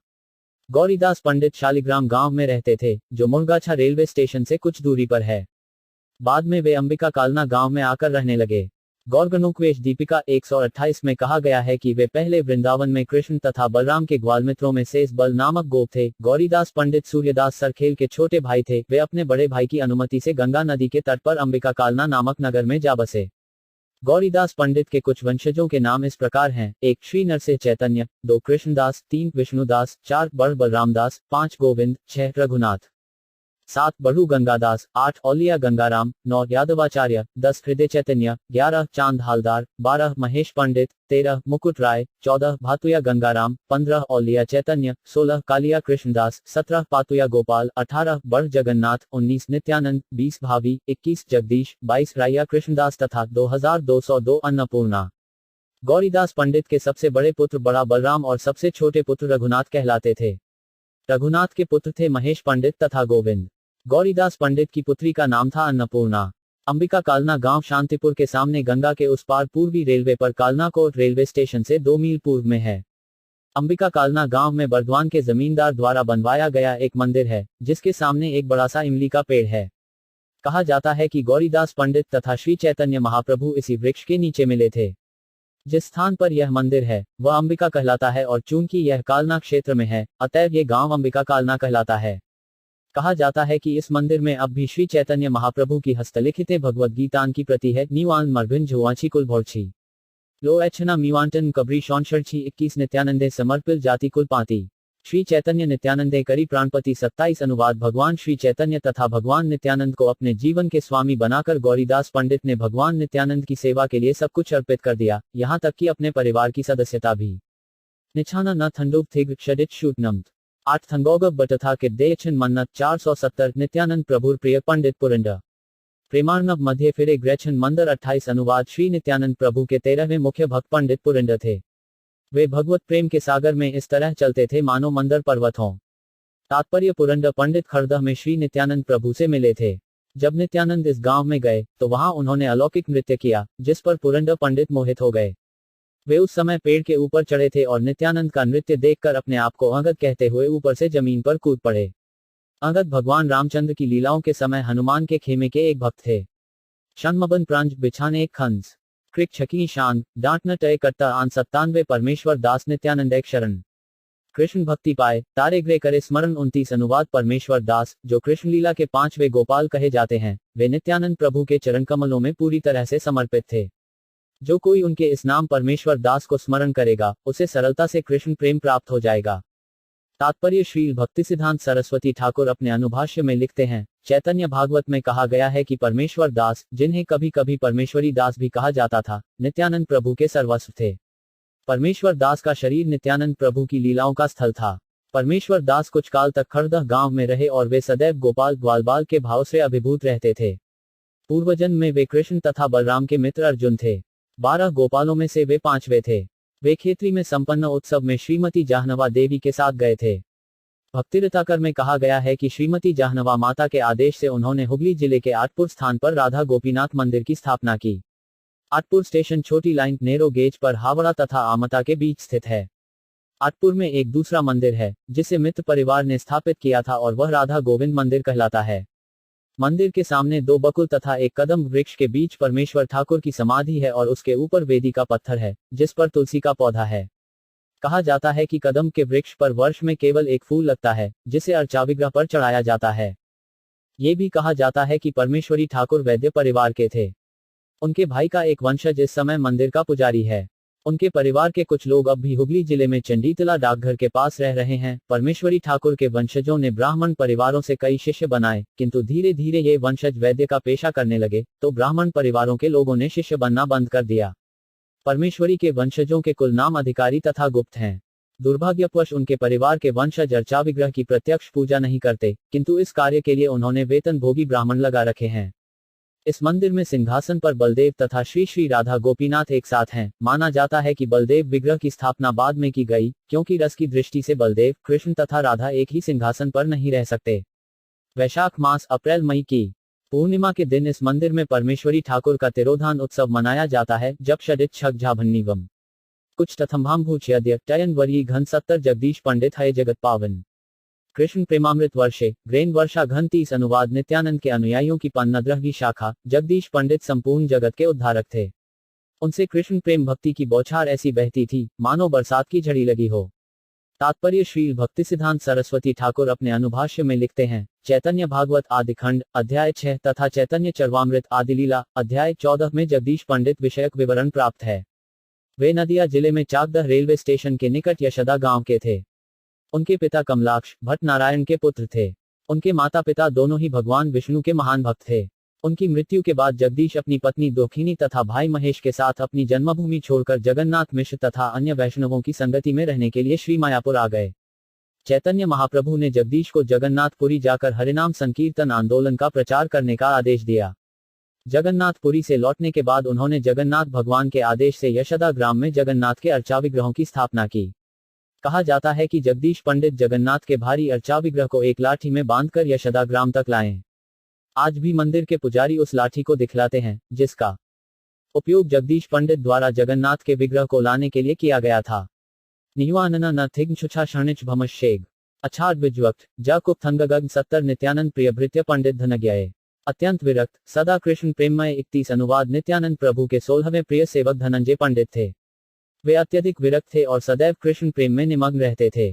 गौरीदास पंडित शालिग्राम गांव में रहते थे, जो मुरगाछा रेलवे स्टेशन से कुछ दूरी पर है। बाद में वे अंबिका कालना गांव में आकर रहने लगे। गौरगणोक्वेश दीपिका 128 में कहा गया है कि वे पहले वृंदावन में कृष्ण तथा बलराम के ग्वालमित्रों में शेष बल नामक गोप थे। गौरीदास पंडित सूर्यदास सरखेल के छोटे भाई थे। वे अपने बड़े भाई की अनुमति से गंगा नदी के तट पर अंबिका कालना नामक नगर में जा बसे। गौरीदास पंडित के कुछ वंशजों के नाम इस प्रकार हैं: 1 श्री नरसिंह चैतन्य, 2 कृष्णदास, 3 विष्णुदास, 4 बड़ बलरामदास, 5 गोविंद, 6 रघुनाथ, 7 बड़ू गंगादास, 8 औलिया गंगाराम, 9 यादवाचार्य, 10 हृदय चैतन्य, 11 चांद हालदार, 12 महेश पंडित, 13 मुकुट राय, 14 भातुया गंगाराम, 15 औलिया चैतन्य, 16 कालिया कृष्णदास, 17 पातुया गोपाल, 18 बड़ जगन्नाथ, 19 नित्यानंद, 20 भावी, 21 जगदीश, 22 राया कृष्णदास तथा 2202 अन्नपूर्णा। गौरीदास पंडित के सबसे बड़े पुत्र बड़ा बलराम और सबसे छोटे पुत्र रघुनाथ कहलाते थे। रघुनाथ के पुत्र थे महेश पंडित तथा गोविंद। गौरीदास पंडित की पुत्री का नाम था अन्नपूर्णा। अंबिका कालना गांव शांतिपुर के सामने गंगा के उस पार पूर्वी रेलवे पर कालना कोट रेलवे स्टेशन से 2 मील पूर्व में है। अंबिका कालना गांव में बर्दवान के जमींदार द्वारा बनवाया गया एक मंदिर है, जिसके सामने एक बड़ा सा इमली का पेड़ है। कहा जाता है कि गौरीदास पंडित तथा श्री चैतन्य महाप्रभु इसी वृक्ष के नीचे मिले थे। जिस स्थान पर यह मंदिर है वह अंबिका कहलाता है और चूंकि यह कालना क्षेत्र में है, अतएव ये गांव अंबिका कालना कहलाता है। कहा जाता है कि इस मंदिर में अब भी श्री चैतन्य महाप्रभु की हस्तलिखित भगवद गीता की प्रति है। नीवान मरभिन झुआची कुल भोरछी लो एचना मीवांटन कबरी शौनशर्छी 21 नित्यानंदे समर्पिल जाति कुल पाती। श्री चैतन्य नित्यानंदे करी प्राणपति 27 अनुवाद। भगवान श्री चैतन्य तथा भगवान नित्यानंद को अपने जीवन के स्वामी बनाकर गौरीदास पंडित ने भगवान नित्यानंद की सेवा के लिए सब कुछ अर्पित कर दिया, यहाँ तक कि अपने परिवार की सदस्यता भी। निछाना न थंडुप थिग शडित शूट नम्त 8 थंगोग बटथा के देयछन मन्नत 470 नित्यानंद प्रभुर प्रिय पंडित पुरंडा प्रेमार्णव मध्य फिरे ग्रेछन मंदिर 28 अनुवाद। श्री नित्यानंद प्रभु के 13वें मुख्य भक्त पंडित पुरंडा थे। वे भगवत प्रेम के सागर में इस तरह चलते थे मानो मंदर पर्वत हों। तात्पर्य पुरंडा पंडित खरदह में श्री नित्यानंद प्रभु से मिले थे। जब नित्यानंद इस गांव में गए तो वहां उन्होंने अलौकिक नृत्य किया, जिस पर पुरंडा पंडित मोहित हो गए। वे उस समय पेड़ के ऊपर चढ़े थे और नित्यानंद का नृत्य देखकर अपने आप को अंगद कहते हुए ऊपर से जमीन पर कूद पड़े। अंगद भगवान रामचंद्र की लीलाओं के समय हनुमान के खेमे के एक भक्त थे। शन्मबन प्रांज बिछाने एक खंस क्रिक छकी शान डांटना तय करता आन 97 परमेश्वर दास नित्यानंद एक शरण कृष्ण भक्ति पाए तारे ग्रे करे स्मरण 29 अनुवाद। परमेश्वर दास, जो कृष्ण लीला के 5वें गोपाल कहे जाते हैं, वे नित्यानंद प्रभु के चरण कमलों में पूरी तरह से समर्पित थे। जो कोई उनके इस नाम परमेश्वर दास को स्मरण करेगा, उसे सरलता से कृष्ण प्रेम प्राप्त हो जाएगा। तात्पर्य श्री भक्तिसिद्धांत सरस्वती ठाकुर अपने अनुभाष्य में लिखते हैं, चैतन्य भागवत में कहा गया है कि परमेश्वर दास, जिन्हें कभी कभी परमेश्वरी दास भी कहा जाता था, नित्यानंद प्रभु के सर्वस्व थे। परमेश्वर दास का शरीर नित्यानंद प्रभु की लीलाओं का स्थल था। परमेश्वर दास कुछ काल तक खरदह गांव में रहे और वे सदैव गोपाल ग्वालबाल के भाव से अभिभूत रहते थे। पूर्वजन्म में वे कृष्ण तथा बलराम के मित्र अर्जुन थे। 12 गोपालों में से वे 5वें थे। वे खेतरी में संपन्न उत्सव में श्रीमती जाह्नवा देवी के साथ गए थे। भक्तिरताकर में कहा गया है कि श्रीमती जाह्नवा माता के आदेश से उन्होंने हुगली जिले के आठपुर स्थान पर राधा गोपीनाथ मंदिर की स्थापना की। आठपुर स्टेशन छोटी लाइन नैरो गेज पर हावड़ा तथा आमता के बीच स्थित है। आठपुर में एक दूसरा मंदिर है, जिसे मित्र परिवार ने स्थापित किया था और वह राधा गोविंद मंदिर कहलाता है। मंदिर के सामने 2 बकुल तथा एक कदम वृक्ष के बीच परमेश्वर ठाकुर की समाधि है और उसके ऊपर वेदी का पत्थर है, जिस पर तुलसी का पौधा है। कहा जाता है कि कदम के वृक्ष पर वर्ष में केवल एक फूल लगता है, जिसे अर्चा विग्रह पर चढ़ाया जाता है। ये भी कहा जाता है कि परमेश्वरी ठाकुर वैद्य परिवार के थे। उनके भाई का एक वंशज इस समय मंदिर का पुजारी है। उनके परिवार के कुछ लोग अब भी हुगली जिले में चंडीतला डाकघर के पास रह रहे हैं। परमेश्वरी ठाकुर के वंशजों ने ब्राह्मण परिवारों से कई शिष्य बनाए, किंतु धीरे धीरे ये वंशज वैद्य का पेशा करने लगे, तो ब्राह्मण परिवारों के लोगों ने शिष्य बनना बंद कर दिया। परमेश्वरी के वंशजों के कुल नाम अधिकारी तथा गुप्त हैं। दुर्भाग्यवश उनके परिवार के वंशज अर्चा विग्रह की प्रत्यक्ष पूजा नहीं करते, किंतु इस कार्य के लिए उन्होंने वेतन भोगी ब्राह्मण लगा रखे हैं। इस मंदिर में सिंहासन पर बलदेव तथा श्री श्री राधा गोपीनाथ एक साथ हैं। माना जाता है कि बलदेव विग्रह की स्थापना बाद में की गई, क्योंकि रस की दृष्टि से बलदेव, कृष्ण तथा राधा एक ही सिंहासन पर नहीं रह सकते। वैशाख मास अप्रैल मई की पूर्णिमा के दिन इस मंदिर में परमेश्वरी ठाकुर का तिरोधान उत्सव मनाया जाता है, जब षडित छग झाभन्नीवम कुछ तथम्भाम्भूच्यद्य टयन वरी घन 70 जगदीश पंडित है जगत पावन कृष्ण प्रेमामृत वर्षे ग्रेन वर्षा घन 30 अनुवाद। नित्यानंद के अनुयायियों की 15वीं शाखा जगदीश पंडित संपूर्ण जगत के उद्धारक थे। उनसे कृष्ण प्रेम भक्ति की बौछार ऐसी बहती थी मानो बरसात की झड़ी लगी हो। तात्पर्य श्री भक्तिसिद्धांत सरस्वती ठाकुर अपने अनुभाष्य में लिखते हैं, चैतन्य भागवत आदिखंड अध्याय 6 तथा चैतन्य चरवामृत आदिलीला अध्याय 14 में जगदीश पंडित विषयक विवरण प्राप्त है। वे नदिया जिले में चाकदह रेलवे स्टेशन के निकट यशदा गांव के थे। उनके पिता कमलाक्ष भट्ट नारायण के पुत्र थे। उनके माता पिता दोनों ही भगवान विष्णु के महान भक्त थे। उनकी मृत्यु के बाद जगदीश अपनी पत्नी दोखिनी तथा भाई महेश के साथ अपनी जन्मभूमि छोड़कर जगन्नाथ मिश्र तथा अन्य वैष्णवों की संगति में रहने के लिए श्री मायापुर आ गए। चैतन्य महाप्रभु ने जगदीश को जगन्नाथपुरी जाकर हरिनाम संकीर्तन आंदोलन का प्रचार करने का आदेश दिया। जगन्नाथपुरी से लौटने के बाद उन्होंने जगन्नाथ भगवान के आदेश से यशोदा ग्राम में जगन्नाथ के अर्चा विग्रहों की स्थापना की। कहा जाता है कि जगदीश पंडित जगन्नाथ के भारी अर्चा विग्रह को एक लाठी में बांधकर यशोदा ग्राम तक लाए। आज भी मंदिर के पुजारी उस लाठी को दिखलाते हैं, जिसका उपयोग जगदीश पंडित द्वारा जगन्नाथ के विग्रह को लाने के लिए किया गया था। निवानना न थिग्न छुछा शरणिच भमशेग अछाड़ विज्वक्त जाकुप थंगगग 70 नित्यानंद प्रिय भृत्य पंडित धनज्ञाए अत्यंत विरक्त सदा कृष्ण प्रेममय 31 अनुवाद नित्यानंद प्रभु के 16वें प्रिय सेवक धनंजय पंडित थे। वे अत्यधिक विरक्त थे और सदैव कृष्ण प्रेम में निमग्न रहते थे।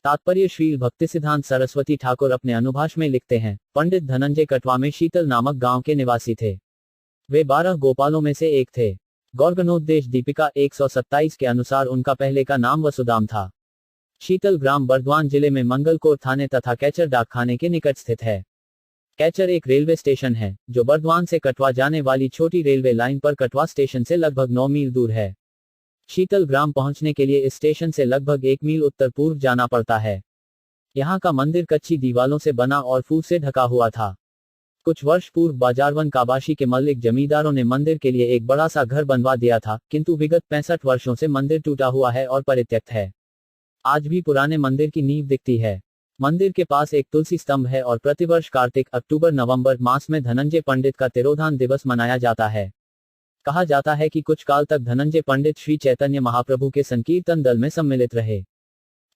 तात्पर्य श्री भक्तिसिद्धांत सरस्वती ठाकुर अपने अनुभाष में लिखते हैं, पंडित धनंजय कटवा में शीतल नामक गांव के निवासी थे। वे 12 गोपालों में से एक थे। गौरगणोद्देश दीपिका 127 के अनुसार उनका पहले का नाम वसुदाम था। शीतल ग्राम बर्दवान जिले में मंगलकोट थाने तथा कैचर डाकखाने के निकट स्थित है। कैचर एक रेलवे स्टेशन है जो बर्दवान से कटवा जाने वाली छोटी रेलवे लाइन पर कटवा स्टेशन से लगभग 9 मील दूर है। शीतल ग्राम पहुंचने के लिए इस स्टेशन से लगभग 1 मील उत्तर पूर्व जाना पड़ता है। यहाँ का मंदिर कच्ची दीवालों से बना और फूस से ढका हुआ था। कुछ वर्ष पूर्व बाजारवन काबाशी के मल्लिक जमींदारों ने मंदिर के लिए एक बड़ा सा घर बनवा दिया था, किंतु विगत 65 वर्षों से मंदिर टूटा हुआ है और परित्यक्त है। आज भी पुराने मंदिर की नींव दिखती है। मंदिर के पास एक तुलसी स्तंभ है और प्रतिवर्ष कार्तिक, अक्टूबर, नवंबर मास में धनंजय पंडित का तिरोधान दिवस मनाया जाता है। कहा जाता है कि कुछ काल तक धनंजय पंडित श्री चैतन्य महाप्रभु के संकीर्तन दल में सम्मिलित रहे।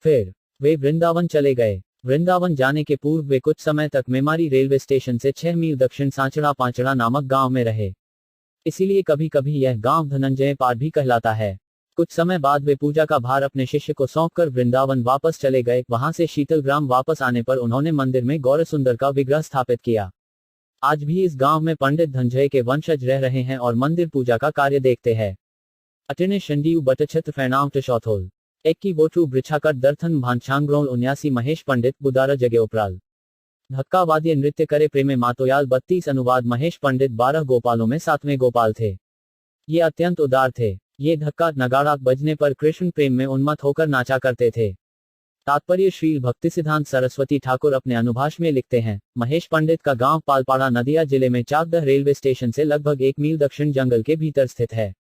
फिर वे वृंदावन चले गए। वृंदावन जाने के पूर्व वे कुछ समय तक मेमारी रेलवे स्टेशन से 6 मील दक्षिण सांचड़ा पांचड़ा नामक गांव में रहे। इसीलिए कभी कभी यह गांव धनंजय पार भी कहलाता है। कुछ समय बाद वे पूजा का भार अपने शिष्य को सौंपकर वृंदावन वापस चले गए। वहां से शीतल ग्राम वापस आने पर उन्होंने मंदिर में गौरसुंदर का विग्रह स्थापित किया। आज भी इस गांव में पंडित धनंजय के वंशज रह रहे हैं और मंदिर पूजा का कार्य देखते हैं। अटिने शंडियु बटछत्र फैनाव टशौथोल एक्की बोटू बृछाकर दर्थन भांछांग्रोल 79 महेश पंडित बुदारा जगे उपराल धक्का वाद्य नृत्य करे प्रेमे मातोयाल 32 अनुवाद महेश पंडित 12 गोपालों में 7वें गोपाल थे। ये अत्यंत उदार थे। ये धक्का नगाड़ा बजने पर कृष्ण प्रेम में उन्मत्त होकर नाचा करते थे। तात्पर्य श्री भक्तिसिद्धांत सरस्वती ठाकुर अपने अनुभाष में लिखते हैं, महेश पंडित का गांव पालपाड़ा नदिया जिले में चाकदह रेलवे स्टेशन से लगभग 1 मील दक्षिण जंगल के भीतर स्थित है।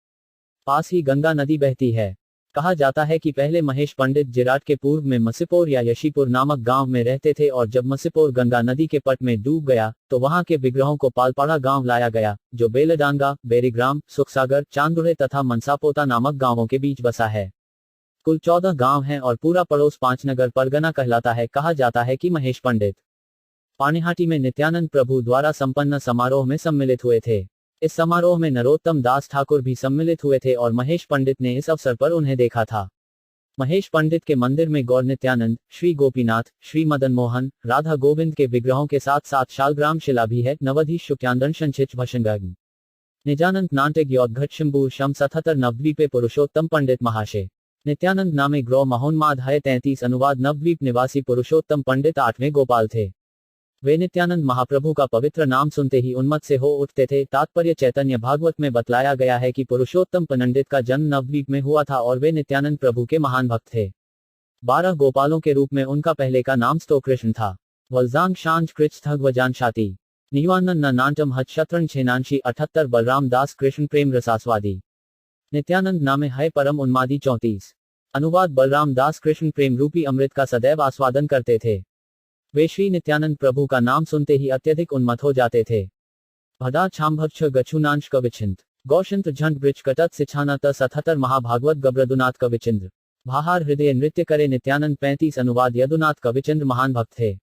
पास ही गंगा नदी बहती है। कहा जाता है कि पहले महेश पंडित जिराट के पूर्व में मसीपुर या यशीपुर नामक गांव में रहते थे और जब मसीपुर गंगा नदी के पट में डूब गया तो वहां के विग्रहों को पालपाड़ा गांव लाया गया, जो बेलडांगा, बेरीग्राम, सुखसागर, चांदुड़े तथा मनसापोता नामक गांवों के बीच बसा है। कुल 14 गांव हैं और पूरा पड़ोस 5 नगर परगना कहलाता है। कहा जाता है कि महेश पंडित पानीहाटी में नित्यानंद प्रभु द्वारा संपन्न समारोह में सम्मिलित हुए थे। इस समारोह में नरोत्तम दास ठाकुर भी सम्मिलित हुए थे और महेश पंडित ने इस अवसर पर उन्हें देखा था। महेश पंडित के मंदिर में गौर नित्यानंद, श्री गोपीनाथ, श्री मदन मोहन, राधा गोविंद के विग्रहों के साथ साथ शालग्राम शिला भी है। नवधीश शुक्यांदन संचित भशंगग्न निजानंद नाट्य योद्घट शंभू शम 77 नवद्वीपे पुरुषोत्तम पंडित महाशय नित्यानंद नामे ग्रह महोन्माद है 33 अनुवाद नवद्वीप निवासी पुरुषोत्तम पंडित 8वें गोपाल थे। वे नित्यानंद महाप्रभु का पवित्र नाम सुनते ही उन्मत्त से हो उठते थे। तात्पर्य चैतन्य भागवत में बतलाया गया है कि पुरुषोत्तम पंडित का जन्म नवद्वीप में हुआ था और वे नित्यानंद प्रभु के महान भक्त थे। 12 गोपालों के रूप में उनका पहले का नाम स्तो कृष्ण था। वलजांग शांज कृच थग वजान शाती निवानंद न नांटम हज शत्रण छेनांशी 78 बलराम दास कृष्ण प्रेम रसास्वादी नित्यानंद नामे है परम उन्मादी 34 अनुवाद बलराम दास कृष्ण प्रेम रूपी अमृत का सदैव आस्वादन करते थे। वे श्री नित्यानंद प्रभु का नाम सुनते ही अत्यधिक उन्मत्त हो जाते थे। भदा छाम्भक्ष गच्छुनांश कविचिंत गौशंत झंड ब्रिज कटत सिछानत 77 महाभागवत गब्रदुनाथ कविचिंद्र भाहार हृदय नृत्य करे नित्यानंद 35 अनुवाद यदुनाथ कविचंद्र महान भक्त थे।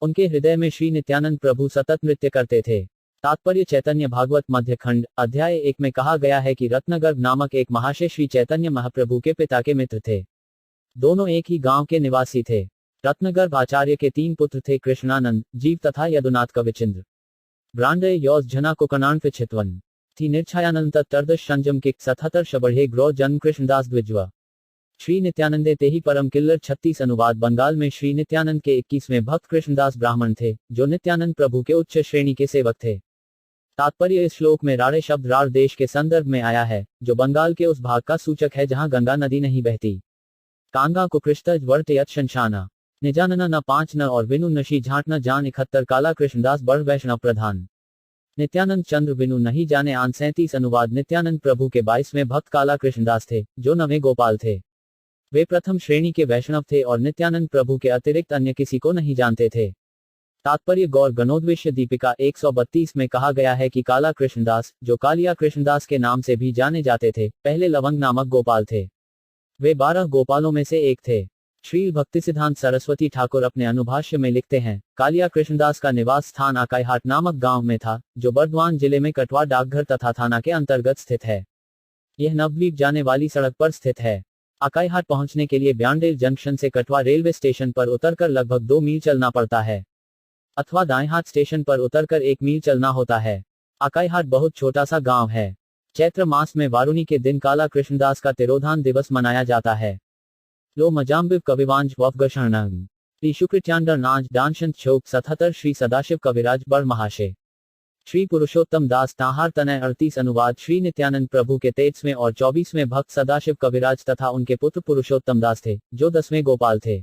उनके हृदय में श्री नित्यानंद प्रभु सतत नृत्य करते थे। तात्पर्य चैतन्य भागवत मध्य खंड अध्याय 1 में कहा गया है कि रत्नगर्भ नामक एक महाशय श्री चैतन्य महाप्रभु के पिता के मित्र थे। दोनों एक ही गांव के निवासी थे। रत्नगर्भ आचार्य के 3 पुत्र थे, कृष्णानंद, जीव तथा यदुनाथ कविचिंद्र। ब्रांडे योज जना कुकनान फिछितवन थी निर्छायानंद तर्दश संजम किक 77 शबढ़े ग्रो जन्म कृष्णदास द्विजवा श्री नित्यानंदे तेहि परम किल्लर 36 अनुवाद बंगाल में श्री नित्यानंद के 21वें भक्त कृष्णदास ब्राह्मण थे, जो नित्यानंद प्रभु के उच्च श्रेणी के सेवक थे। तात्पर्य इस श्लोक में राड़े शब्द राड़ देश के संदर्भ में आया है, जो बंगाल के उस भाग का सूचक है जहां गंगा नदी नहीं बहती। कांगा को कृष्णज वर्तयत शंशाना निजानना न 5 न और विनु नशी झाट न जान 71 काला कृष्णदास बड़ वैष्णव प्रधान। नित्यानंद चंद्र विनु नहीं जाने आन 37 अनुवाद नित्यानंद प्रभु के 22वें भक्त काला कृष्णदास थे, जो 9वें गोपाल थे। वे प्रथम श्रेणी के वैष्णव थे और नित्यानंद प्रभु के अतिरिक्त अन्य किसी को नहीं जानते थे। तात्पर्य गौर गणोद्वेश्य दीपिका 132 में कहा गया है कि काला कृष्णदास, जो कालिया कृष्णदास के नाम से भी जाने जाते थे, पहले लवंग नामक गोपाल थे। वे 12 गोपालों में से एक थे। श्री भक्तिसिद्धांत सरस्वती ठाकुर अपने अनुभाष्य में लिखते हैं, कालिया कृष्णदास का निवास स्थान आकाईहाट नामक गांव में था, जो बर्दवान जिले में कटवा डाकघर तथा थाना के अंतर्गत स्थित है। यह नवद्वीप जाने वाली सड़क पर स्थित है। आकाईहाट पहुंचने के लिए ब्यांडेल जंक्शन से कटवा रेलवे स्टेशन पर उतरकर लगभग 2 मील चलना पड़ता है, अथवा दाएं हाथ स्टेशन पर उतरकर 1 मील चलना होता है। आकाईहाट बहुत छोटा सा गांव है। चैत्र मास में वारुणी के दिन काला कृष्णदास का तिरोधान दिवस मनाया जाता है। लो मजाम्बिव कविवांज वफगशरणं शुक्रित्यांडर नाज डांशन छोक 77 श्री सदाशिव कविराज बड़ महाशय। श्री पुरुषोत्तम दास ताहार तनय 38 अनुवाद श्री नित्यानंद प्रभु के 23वें और 24वें भक्त सदाशिव कविराज तथा उनके पुत्र पुरुषोत्तम दास थे, जो 10वें गोपाल थे।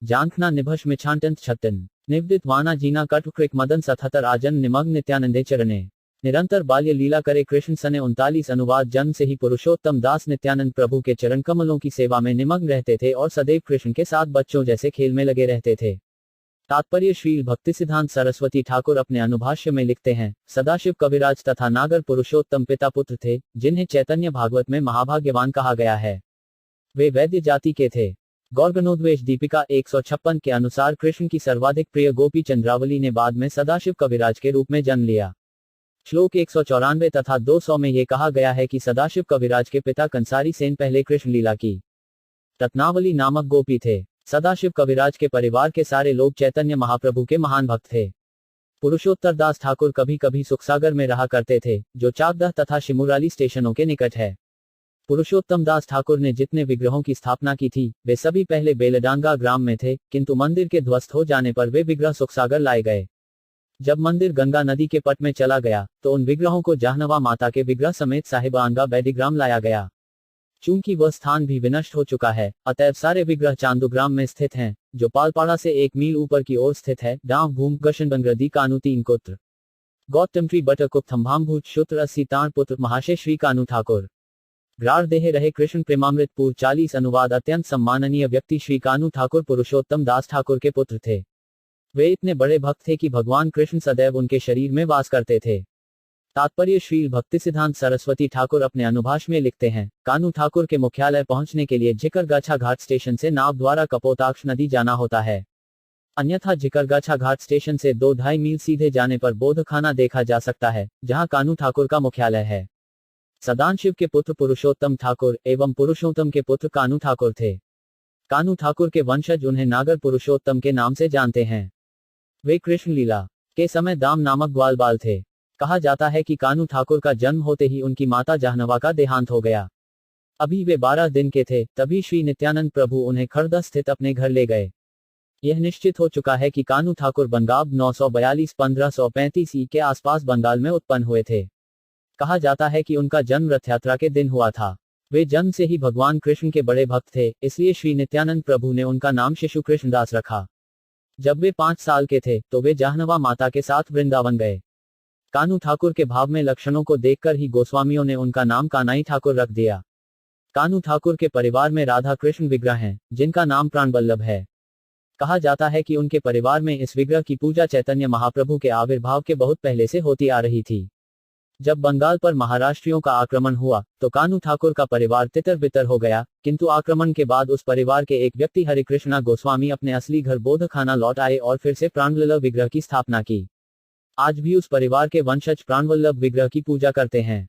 जानखना निभश मिछांटंत छत्तन निवदित वाना जीना कटुक्रिक मदन 77 आजन निमग्न नित्यानंदे चरणे निरंतर बाल्य लीला करे कृष्ण सने 39 अनुवाद जन्म से ही पुरुषोत्तम दास नित्यानंद प्रभु के चरण कमलों की सेवा में निमग्न रहते थे और सदैव कृष्ण के साथ बच्चों जैसे खेल में लगे रहते थे। तात्पर्य श्री भक्तिसिद्धांत सरस्वती ठाकुर अपने अनुभाष्य में लिखते हैं, सदाशिव कविराज तथा नागर पुरुषोत्तम पिता पुत्र थे, जिन्हें चैतन्य भागवत में महाभाग्यवान कहा गया है। वे वैद्य जाति के थे। गौरगणोद्वेश दीपिका 156 के अनुसार कृष्ण की सर्वाधिक प्रिय गोपी चंद्रावली ने बाद में सदाशिव कविराज के रूप में जन्म लिया। श्लोक 194 तथा 200 में यह कहा गया है कि सदाशिव कविराज के पिता कंसारी सेन पहले कृष्ण लीला की रत्नावली नामक गोपी थे। सदाशिव कविराज के परिवार के सारे लोग चैतन्य महाप्रभु के महान भक्त थे। पुरुषोत्तर दास ठाकुर कभी कभी सुखसागर में रहा करते थे, जो चाकदह तथा शिमुराली स्टेशनों के निकट है। पुरुषोत्तम दास ठाकुर ने जितने विग्रहों की स्थापना की थी, वे सभी पहले बेलडांगा ग्राम में थे, किंतु मंदिर के ध्वस्त हो जाने पर वे विग्रह सुखसागर लाए गए। जब मंदिर गंगा नदी के पट में चला गया, तो उन विग्रहों को जाहनवा माता के विग्रह समेत साहिबानगा बैडीग्राम लाया गया। चूंकि वह स्थान भी विनष्ट हो चुका है, अतएव सारे विग्रह चांदूग्राम में स्थित हैं, जो पालपाड़ा से 1 मील ऊपर की ओर स्थित है। डांव भूम गशनबंग्रदी कानू 3 कुत्र गौतमट्री बटकुप थम्भामभूत शुत्र 80 ताण पुत्र महाशय श्री कानू ठाकुर। ग्रार देह रहे कृष्ण प्रेमामृतपुर 40 अनुवाद अत्यंत सम्माननीय व्यक्ति श्री कानू ठाकुर पुरुषोत्तम दास ठाकुर के पुत्र थे। वे इतने बड़े भक्त थे कि भगवान कृष्ण सदैव उनके शरीर में वास करते थे। तात्पर्य श्री भक्तिसिद्धांत सरस्वती ठाकुर अपने अनुभाष में लिखते हैं, कानू ठाकुर के मुख्यालय पहुंचने के लिए जिकरगाछा घाट स्टेशन से नाव द्वारा कपोताक्ष नदी जाना होता है। अन्यथा जिकरगाछा घाट स्टेशन से 2-2.5 मील सीधे जाने पर बोधखाना देखा जा सकता है, जहां कानू ठाकुर का मुख्यालय है। सदाशिव के पुत्र पुरुषोत्तम ठाकुर एवं पुरुषोत्तम के पुत्र कानू ठाकुर थे। कानू ठाकुर के वंशज उन्हें नागर पुरुषोत्तम के नाम से जानते हैं। वे कृष्ण लीला के समय दाम नामक ग्वालबाल थे। कहा जाता है कि कानू ठाकुर का जन्म होते ही उनकी माता जाहनवा का देहांत हो गया। अभी वे 12 दिन के थे, तभी श्री नित्यानंद प्रभु उन्हें खड़दा स्थित अपने घर ले गए। यह निश्चित हो चुका है कि कानू ठाकुर बंगाब 942-1535 ई के आसपास बंगाल में उत्पन्न हुए थे। कहा जाता है कि उनका जन्म रथ यात्रा के दिन हुआ था। वे जन्म से ही भगवान कृष्ण के बड़े भक्त थे, इसलिए श्री नित्यानंद प्रभु ने उनका नाम शिशु कृष्णदास रखा। जब वे 5 साल के थे, तो वे जाहनवा माता के साथ वृंदावन गए। कानू ठाकुर के भाव में लक्षणों को देखकर ही गोस्वामियों ने उनका नाम कानाई ठाकुर रख दिया। कानू ठाकुर के परिवार में राधा कृष्ण विग्रह हैं, जिनका नाम प्राणवल्लभ है। कहा जाता है कि उनके परिवार में इस विग्रह की पूजा चैतन्य महाप्रभु के आविर्भाव के बहुत पहले से होती आ रही थी। जब बंगाल पर महाराष्ट्रियों का आक्रमण हुआ, तो कानू ठाकुर का परिवार तितर बितर हो गया, किंतु आक्रमण के बाद उस परिवार के एक व्यक्ति हरिकृष्णा गोस्वामी अपने असली घर बोधखाना लौट आए और फिर से प्राणवल्लभ विग्रह की स्थापना की। आज भी उस परिवार के वंशज प्राणवल्लभ विग्रह की पूजा करते हैं।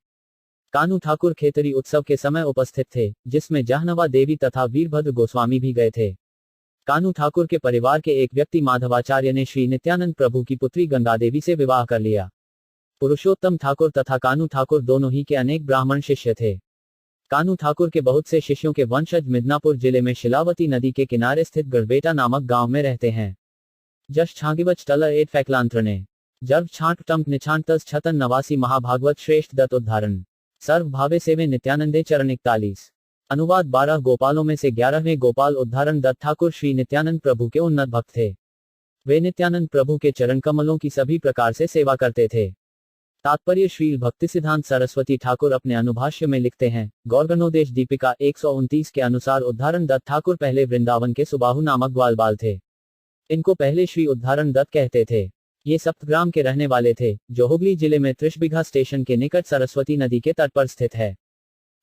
कानू ठाकुर खेतरी उत्सव के समय उपस्थित थे, जिसमें जाहनवा देवी तथा वीरभद्र गोस्वामी भी गए थे। कानू ठाकुर के परिवार के एक व्यक्ति माधवाचार्य ने श्री नित्यानंद प्रभु की पुत्री गंगा देवी से विवाह कर लिया। पुरुषोत्तम ठाकुर तथा कानू ठाकुर दोनों ही के अनेक ब्राह्मण शिष्य थे। कानू ठाकुर के बहुत से शिष्यों के वंशज मिदनापुर जिले में शिलावती नदी के किनारे स्थित गढ़बेटा नामक गांव में रहते हैं। जश छांगिबच टलर एट फैकलांत्रने जर्व छांट टम्प निछांटस छतन नवासी महाभागवत श्रेष्ठ दत्त उद्धारण सर्व भावे सेवे नित्यानंदे चरण 41। अनुवाद 12 गोपालों में से 11वें गोपाल उद्धारण दत्त ठाकुर श्री नित्यानंद प्रभु के उन्नत भक्त थे। वे नित्यानंद प्रभु के चरण कमलों की सभी प्रकार से सेवा करते थे। तात्पर्य श्रील भक्तिसिद्धांत सरस्वती ठाकुर अपने अनुभाष्य में लिखते हैं, गौरगणोदेश दीपिका 129 के अनुसार उद्धारण दत्त ठाकुर पहले वृंदावन के सुबाहु नामक ग्वालबाल थे। इनको पहले श्री उद्धारण दत्त कहते थे। ये सप्तग्राम के रहने वाले थे, जो हुगली जिले में त्रिशबिघा स्टेशन के निकट सरस्वती नदी के तट पर स्थित है।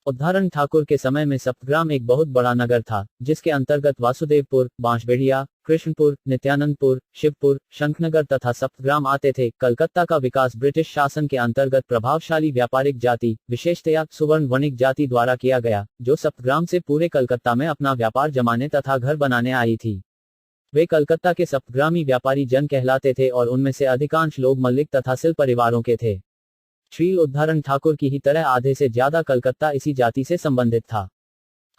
उद्धारण ठाकुर के समय में सप्तग्राम एक बहुत बड़ा नगर था, जिसके अंतर्गत वासुदेवपुर, बांसबेड़िया, कृष्णपुर, नित्यानंदपुर, शिवपुर, शंखनगर तथा सप्तग्राम आते थे। कलकत्ता का विकास ब्रिटिश शासन के अंतर्गत प्रभावशाली व्यापारिक जाति, विशेषतया सुवर्ण वणिक जाति द्वारा किया गया, जो सप्तग्राम से पूरे कलकत्ता में अपना व्यापार जमाने तथा घर बनाने आई थी। वे कलकत्ता के सप्तग्रामी व्यापारी जन कहलाते थे और उनमें से अधिकांश लोग मल्लिक तथा सिल परिवारों के थे। श्री उद्धारण ठाकुर की ही तरह आधे से ज्यादा कलकत्ता इसी जाति से संबंधित था।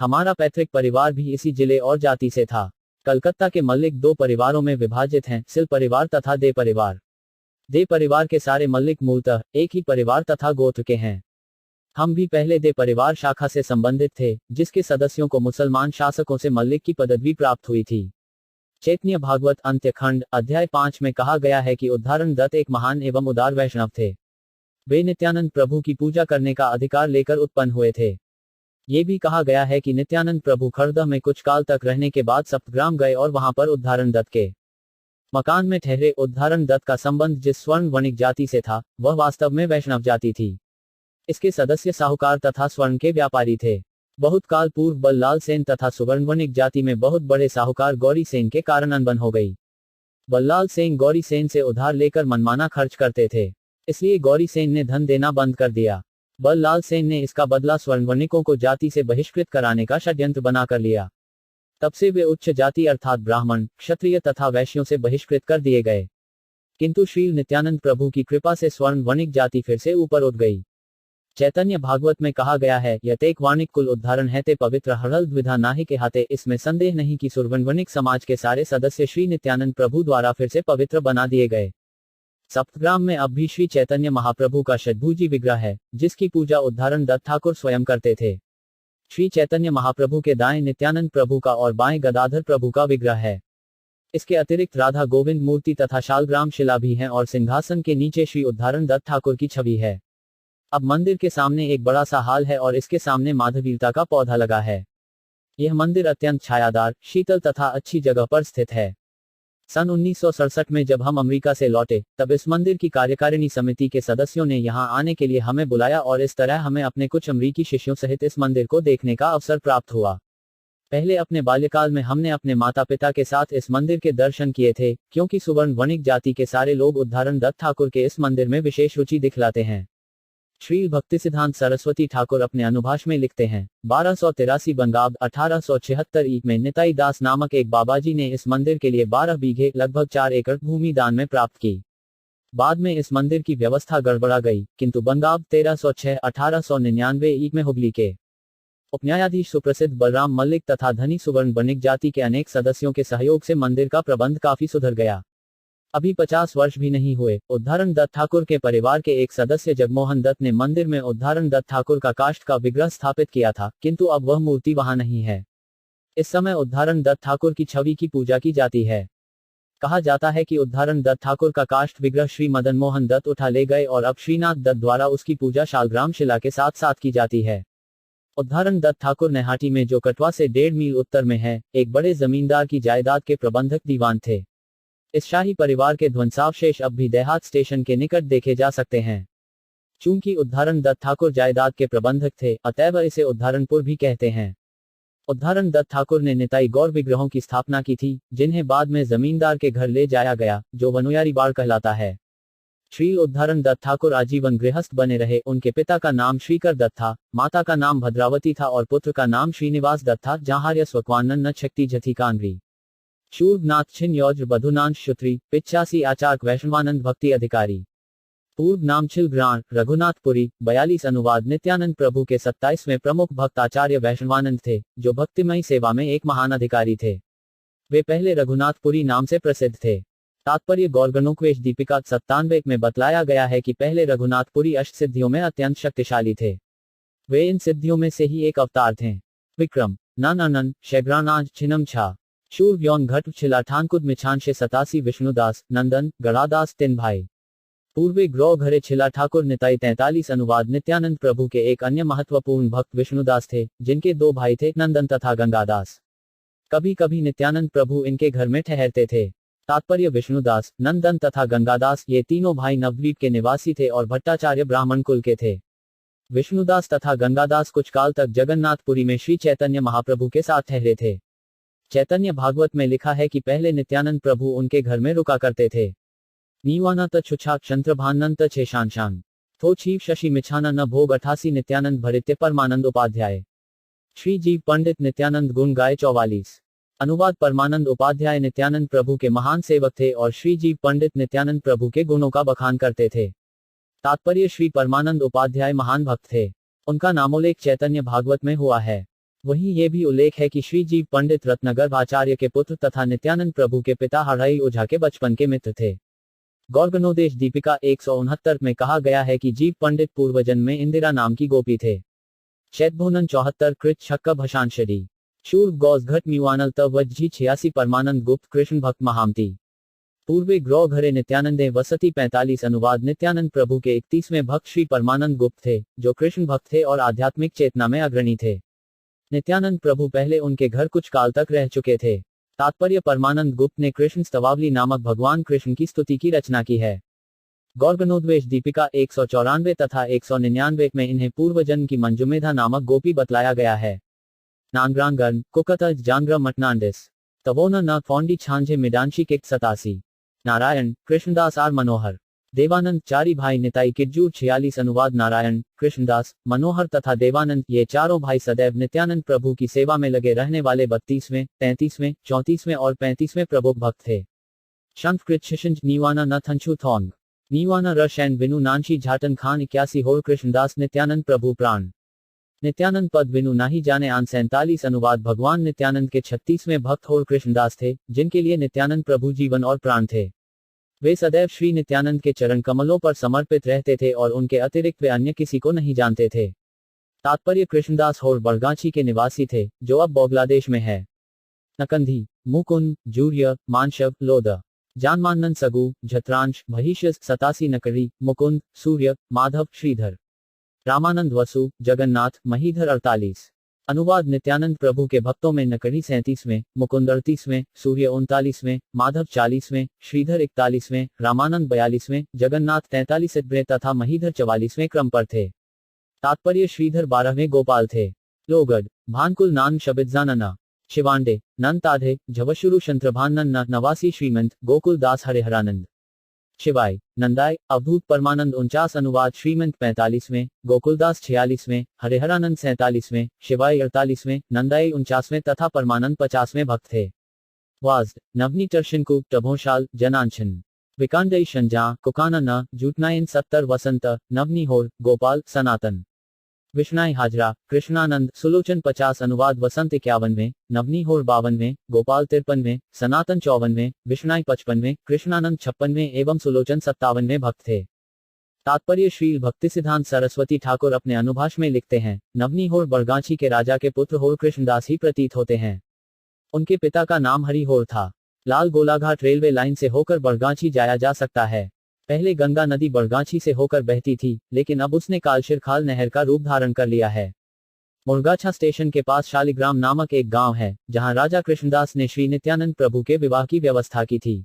हमारा पैतृक परिवार भी इसी जिले और जाति से था। कलकत्ता के मल्लिक दो परिवारों में विभाजित हैं, सिल परिवार तथा दे परिवार। दे परिवार के सारे मल्लिक मूलतः एक ही परिवार तथा गोत्र के हैं। हम भी पहले दे परिवार शाखा से संबंधित थे, जिसके सदस्यों को मुसलमान शासकों से मल्लिक की पदवी प्राप्त हुई थी। चैतन्य भागवत अंत्यखंड अध्याय 5 में कहा गया है कि उद्धारण दत्त एक महान एवं उदार वैष्णव थे। वे नित्यानंद प्रभु की पूजा करने का अधिकार लेकर उत्पन्न हुए थे। ये भी कहा गया है कि नित्यानंद प्रभु खड़दह में कुछ काल तक रहने के बाद सप्तग्राम गए और वहां पर उद्धारण दत्त के मकान में ठहरे। उद्धारण दत्त का संबंध जिस स्वर्ण वणिक जाति से था, वह वास्तव में वैष्णव जाति थी। इसके सदस्य साहूकार तथा स्वर्ण के व्यापारी थे। बहुत काल पूर्व बल्लाल सेन तथा सुवर्ण वणिक जाति में बहुत बड़े साहूकार गौरी सेन के कारण अनबन हो गई। बल्लाल सेन गौरी सेन से उधार लेकर मनमाना खर्च करते थे, इसलिए गौरी सेन ने धन देना बंद कर दिया। बल्लाल सेन ने इसका बदला स्वर्ण वणिकों को जाति से बहिष्कृत कराने का षड्यंत्र बनाकर लिया। तब से वे उच्च जाति अर्थात ब्राह्मण, क्षत्रिय तथा वैश्यों से बहिष्कृत कर दिए गए। किंतु श्री नित्यानंद प्रभु की कृपा से स्वर्ण वणिक जाति फिर से ऊपर उठ गई। चैतन्य भागवत में कहा गया है, यतेक वाणिक कुल उद्धारण है ते पवित्र हड़ल द्विधा नाहि के हाथे। इसमें संदेह नहीं कि सुरवणवणिक समाज के सारे सदस्य श्री नित्यानंद प्रभु द्वारा फिर से पवित्र बना दिए गए। सप्तग्राम में अब भी श्री चैतन्य महाप्रभु का षड्भुजी विग्रह है, जिसकी पूजा उद्धारण दत्त ठाकुर स्वयं करते थे। श्री चैतन्य महाप्रभु के दाएं नित्यानंद प्रभु का और बाएं गदाधर प्रभु का विग्रह है। इसके अतिरिक्त राधा गोविंद मूर्ति तथा शालग्राम शिला भी हैं और सिंहासन के नीचे श्री उद्धारण दत्त ठाकुर की छवि है। अब मंदिर के सामने एक बड़ा सा हाल है और इसके सामने माधवीलता का पौधा लगा है। यह मंदिर अत्यंत छायादार, शीतल तथा अच्छी जगह पर स्थित है। सन 1967 में जब हम अमेरिका से लौटे, तब इस मंदिर की कार्यकारिणी समिति के सदस्यों ने यहां आने के लिए हमें बुलाया और इस तरह हमें अपने कुछ अमेरिकी शिष्यों सहित इस मंदिर को देखने का अवसर प्राप्त हुआ। पहले अपने बाल्यकाल में हमने अपने माता पिता के साथ इस मंदिर के दर्शन किए थे, क्योंकि सुवर्ण वणिक जाति के सारे लोग उद्धारण दत्त ठाकुर के इस मंदिर में विशेष रुचि दिखलाते हैं। श्री भक्तिसिद्धांत सरस्वती ठाकुर अपने अनुभाष में लिखते हैं, 1283 बंगाब 1876 ईक में निताई दास नामक एक बाबाजी ने इस मंदिर के लिए 12 बीघे लगभग 4 एकड़ भूमि दान में प्राप्त की। बाद में इस मंदिर की व्यवस्था गड़बड़ा गई, किंतु बंगाब 1306 1899 ईक में हुगली के उपन्यायाधीश सुप्रसिद्ध बलराम मल्लिक तथा धनी सुवर्ण वणिक जाति के अनेक सदस्यों के सहयोग से मंदिर का प्रबंध काफी सुधर गया। अभी 50 वर्ष भी नहीं हुए, उद्धारण दत्त ठाकुर के परिवार के एक सदस्य जगमोहन दत्त ने मंदिर में उद्धारण दत्त ठाकुर का काष्ठ का विग्रह स्थापित किया था, किंतु अब वह मूर्ति वहां नहीं है। इस समय उद्धारण दत्त ठाकुर की छवि की पूजा की जाती है। कहा जाता है कि उद्धारण दत्त ठाकुर का काष्ठ विग्रह श्री मदन मोहन दत्त उठा ले गए और अब श्रीनाथ दत्त द्वारा उसकी पूजा शालग्राम शिला के साथ साथ की जाती है। उद्धारण दत्त ठाकुर नैहाटी में, जो कटवा से 1.5 मील उत्तर में है, एक बड़े जमींदार की जायदाद के प्रबंधक दीवान थे। इस शाही परिवार के ध्वंसावशेष अब भी देहात स्टेशन के निकट देखे जा सकते हैं। चूंकि उद्धारण दत्त ठाकुर जायदाद के प्रबंधक थे, अतएव इसे उद्धारणपुर भी कहते हैं। उद्धारण दत्त ठाकुर ने निताई गौर विग्रहों की स्थापना की थी, जिन्हें बाद में जमींदार के घर ले जाया गया, जो वनुयारी बाड़ कहलाता है। श्री उद्धारण दत्त ठाकुर आजीवन गृहस्थ बने रहे। उनके पिता का नाम श्रीकर दत्त था, माता का नाम भद्रावती था और पुत्र का नाम श्रीनिवास दत्त था। जहार्य स्वक्वानन न शक्ति जथी कांगरी शूर्भनाथ छिन्न यौज बधुनांश शुत्री 85 आचार्य वैष्णवानंद भक्ति अधिकारी। पूर्व नामचिल ग्राण रघुनाथपुरी 42 अनुवाद नित्यानंद प्रभु के 27वें प्रमुख भक्त आचार्य वैष्णवानंद थे, जो भक्तिमयी सेवा में एक महान अधिकारी थे। वे पहले रघुनाथपुरी नाम से प्रसिद्ध थे। तात्पर्य गौरगणोक्वेश दीपिका 97 में बतलाया गया है कि पहले रघुनाथपुरी अष्टसिद्धियों में अत्यंत शक्तिशाली थे। वे इन सिद्धियों में से ही एक अवतार थे। विक्रम नन अनन शैग्रानाज छिनम छा शूर व्योन घट छिला ठानकुद मिछानशे 87 विष्णुदास नंदन गढ़ादास 3 भाई। पूर्वे ग्रह घरे छिला ठाकुर निताई 43 अनुवाद नित्यानंद प्रभु के एक अन्य महत्वपूर्ण भक्त विष्णुदास थे, जिनके 2 भाई थे, नंदन तथा गंगादास। कभी कभी नित्यानंद प्रभु इनके घर में ठहरते थे। तात्पर्य विष्णुदास, नंदन तथा गंगादास ये तीनों भाई नवद्वीप के निवासी थे और भट्टाचार्य ब्राह्मण कुल के थे। विष्णुदास तथा गंगादास कुछ काल तक जगन्नाथपुरी में श्री चैतन्य महाप्रभु के साथ ठहरे थे। चैतन्य भागवत में लिखा है कि पहले नित्यानंद प्रभु उनके घर में रुका करते थे। नीवानत छुछा क्षंत्रभानंत छेशांशान थो छीव शशि मिछाना न भोग 88 नित्यानंद भरित्य परमानंद उपाध्याय। श्री जीव पंडित नित्यानंद गुण गाय 44 अनुवाद परमानंद उपाध्याय नित्यानंद प्रभु के महान सेवक थे और श्री जीव पंडित नित्यानंद प्रभु के गुणों का बखान करते थे। तात्पर्य श्री परमानंद उपाध्याय महान भक्त थे। उनका नामोल्लेख चैतन्य भागवत में हुआ है। वहीं ये भी उल्लेख है कि श्री जीव पंडित रत्नगर्भ आचार्य के पुत्र तथा नित्यानंद प्रभु के पिता हरहई ओझा के बचपन के मित्र थे। गौरगणोदेश दीपिका 169 में कहा गया है कि जीव पंडित पूर्वजन्म में इंदिरा नाम की गोपी थे। चैतभोनन 74 कृत छक्का भशानशरी शूर्भ गौस घट मिवानल तवज्जी 86 परमानंद गुप्त कृष्ण भक्त महामती। पूर्वे ग्रह घरे नित्यानंदे वसती 45 अनुवाद नित्यानंद प्रभु के 31वें भक्त श्री परमानंद गुप्त थे, जो कृष्ण भक्त थे और आध्यात्मिक चेतना में अग्रणी थे। नित्यानंद प्रभु पहले उनके घर कुछ काल तक रह चुके थे। तात्पर्य परमानंद गुप्त ने कृष्ण स्तवावली नामक भगवान कृष्ण की स्तुति की रचना की है। गौरगणोद्वेश दीपिका 194 तथा 199 में इन्हें पूर्वजन्म की मंजुमेधा नामक गोपी बतलाया गया है। नांग्रांगन कुकतज जांग्र मटनांडिस तवोना न फौंडी छांझे मिडांशी किक 87 नारायण कृष्णदास आर मनोहर। देवानंद चारी भाई निताई किज्जूर 46 अनुवाद नारायण कृष्णदास मनोहर तथा देवानंद ये चारों भाई सदैव नित्यानंद प्रभु की सेवा में लगे रहने वाले 32वें 33वें 34वें और 35वें प्रमुख भक्त थे। शंखकृत शिशंज नीवाना न थंचू थोंग नीवाना रशैन विनु नानशी झाटन खान 81 होर कृष्णदास नित्यानंद प्रभु प्राण। नित्यानंद पद विनु नाही जाने आन 47 अनुवाद भगवान नित्यानंद के 36वें भक्त होर कृष्णदास थे, जिनके लिए नित्यानंद प्रभु जीवन और प्राण थे। वे सदैव श्री नित्यानंद के चरण कमलों पर समर्पित रहते थे और उनके अतिरिक्त वे अन्य किसी को नहीं जानते थे। तात्पर्य कृष्णदास होर बड़गांची के निवासी थे, जो अब बांग्लादेश में है। नकंधी मुकुंद जूर्य मानशव लोद जानमानंद सगु झत्रांश भहिष्यस 87 नकरी मुकुंद सूर्य माधव श्रीधर रामानंद वसु जगन्नाथ महीधर 48 अनुवाद नित्यानंद प्रभु के भक्तों में नकड़ी 37वें मुकुंद 38वें सूर्य 39वें माधव 40वें श्रीधर 41वें रामानंद 42वें जगन्नाथ 43वें तथा महीधर 44वें क्रम पर थे। तात्पर्य श्रीधर 12वें गोपाल थे। लोगड भानकुल नान शबिद्जानना शिवांडे नंताधे झवशुरु शंत्रभानन नवासी श्रीमंत गोकुल दास हरिहरानंद शिवाय नंदाय अवधूत परमानंद 49 अनुवाद श्रीमंत 45वें गोकुलदास 46वें हरिहरानंद 47वें शिवाय 48वें नंदाई 49वें तथा परमानंद 50वें भक्त थे। वाज नवनी टर्शनकु टभोशाल जनांशन विकांडई शंजा कुकाना न जूटनायन 70 वसंत नवनी होर गोपाल सनातन विष्णाई हाजरा कृष्णानंद सुलोचन 50 अनुवाद वसंत 51वें नवनी होर 52वें गोपाल 53वें सनातन 54वें विष्णाई 55वें कृष्णानंद 56वें एवं सुलोचन 57वें भक्त थे। तात्पर्य श्री भक्तिसिद्धांत सरस्वती ठाकुर अपने अनुभाष में लिखते हैं, नवनी होर बड़गांची के राजा के पुत्र होर कृष्णदास ही प्रतीत होते हैं। उनके पिता का नाम हरि होर था। लाल गोलाघाट रेलवे लाइन से होकर बड़गांची जाया जा सकता है। पहले गंगा नदी बड़गांची से होकर बहती थी, लेकिन अब उसने कालशिरखाल नहर का रूप धारण कर लिया है। मुरगाछा स्टेशन के पास शालिग्राम नामक एक गांव है, जहां राजा कृष्णदास ने श्री नित्यानंद प्रभु के विवाह की व्यवस्था की थी।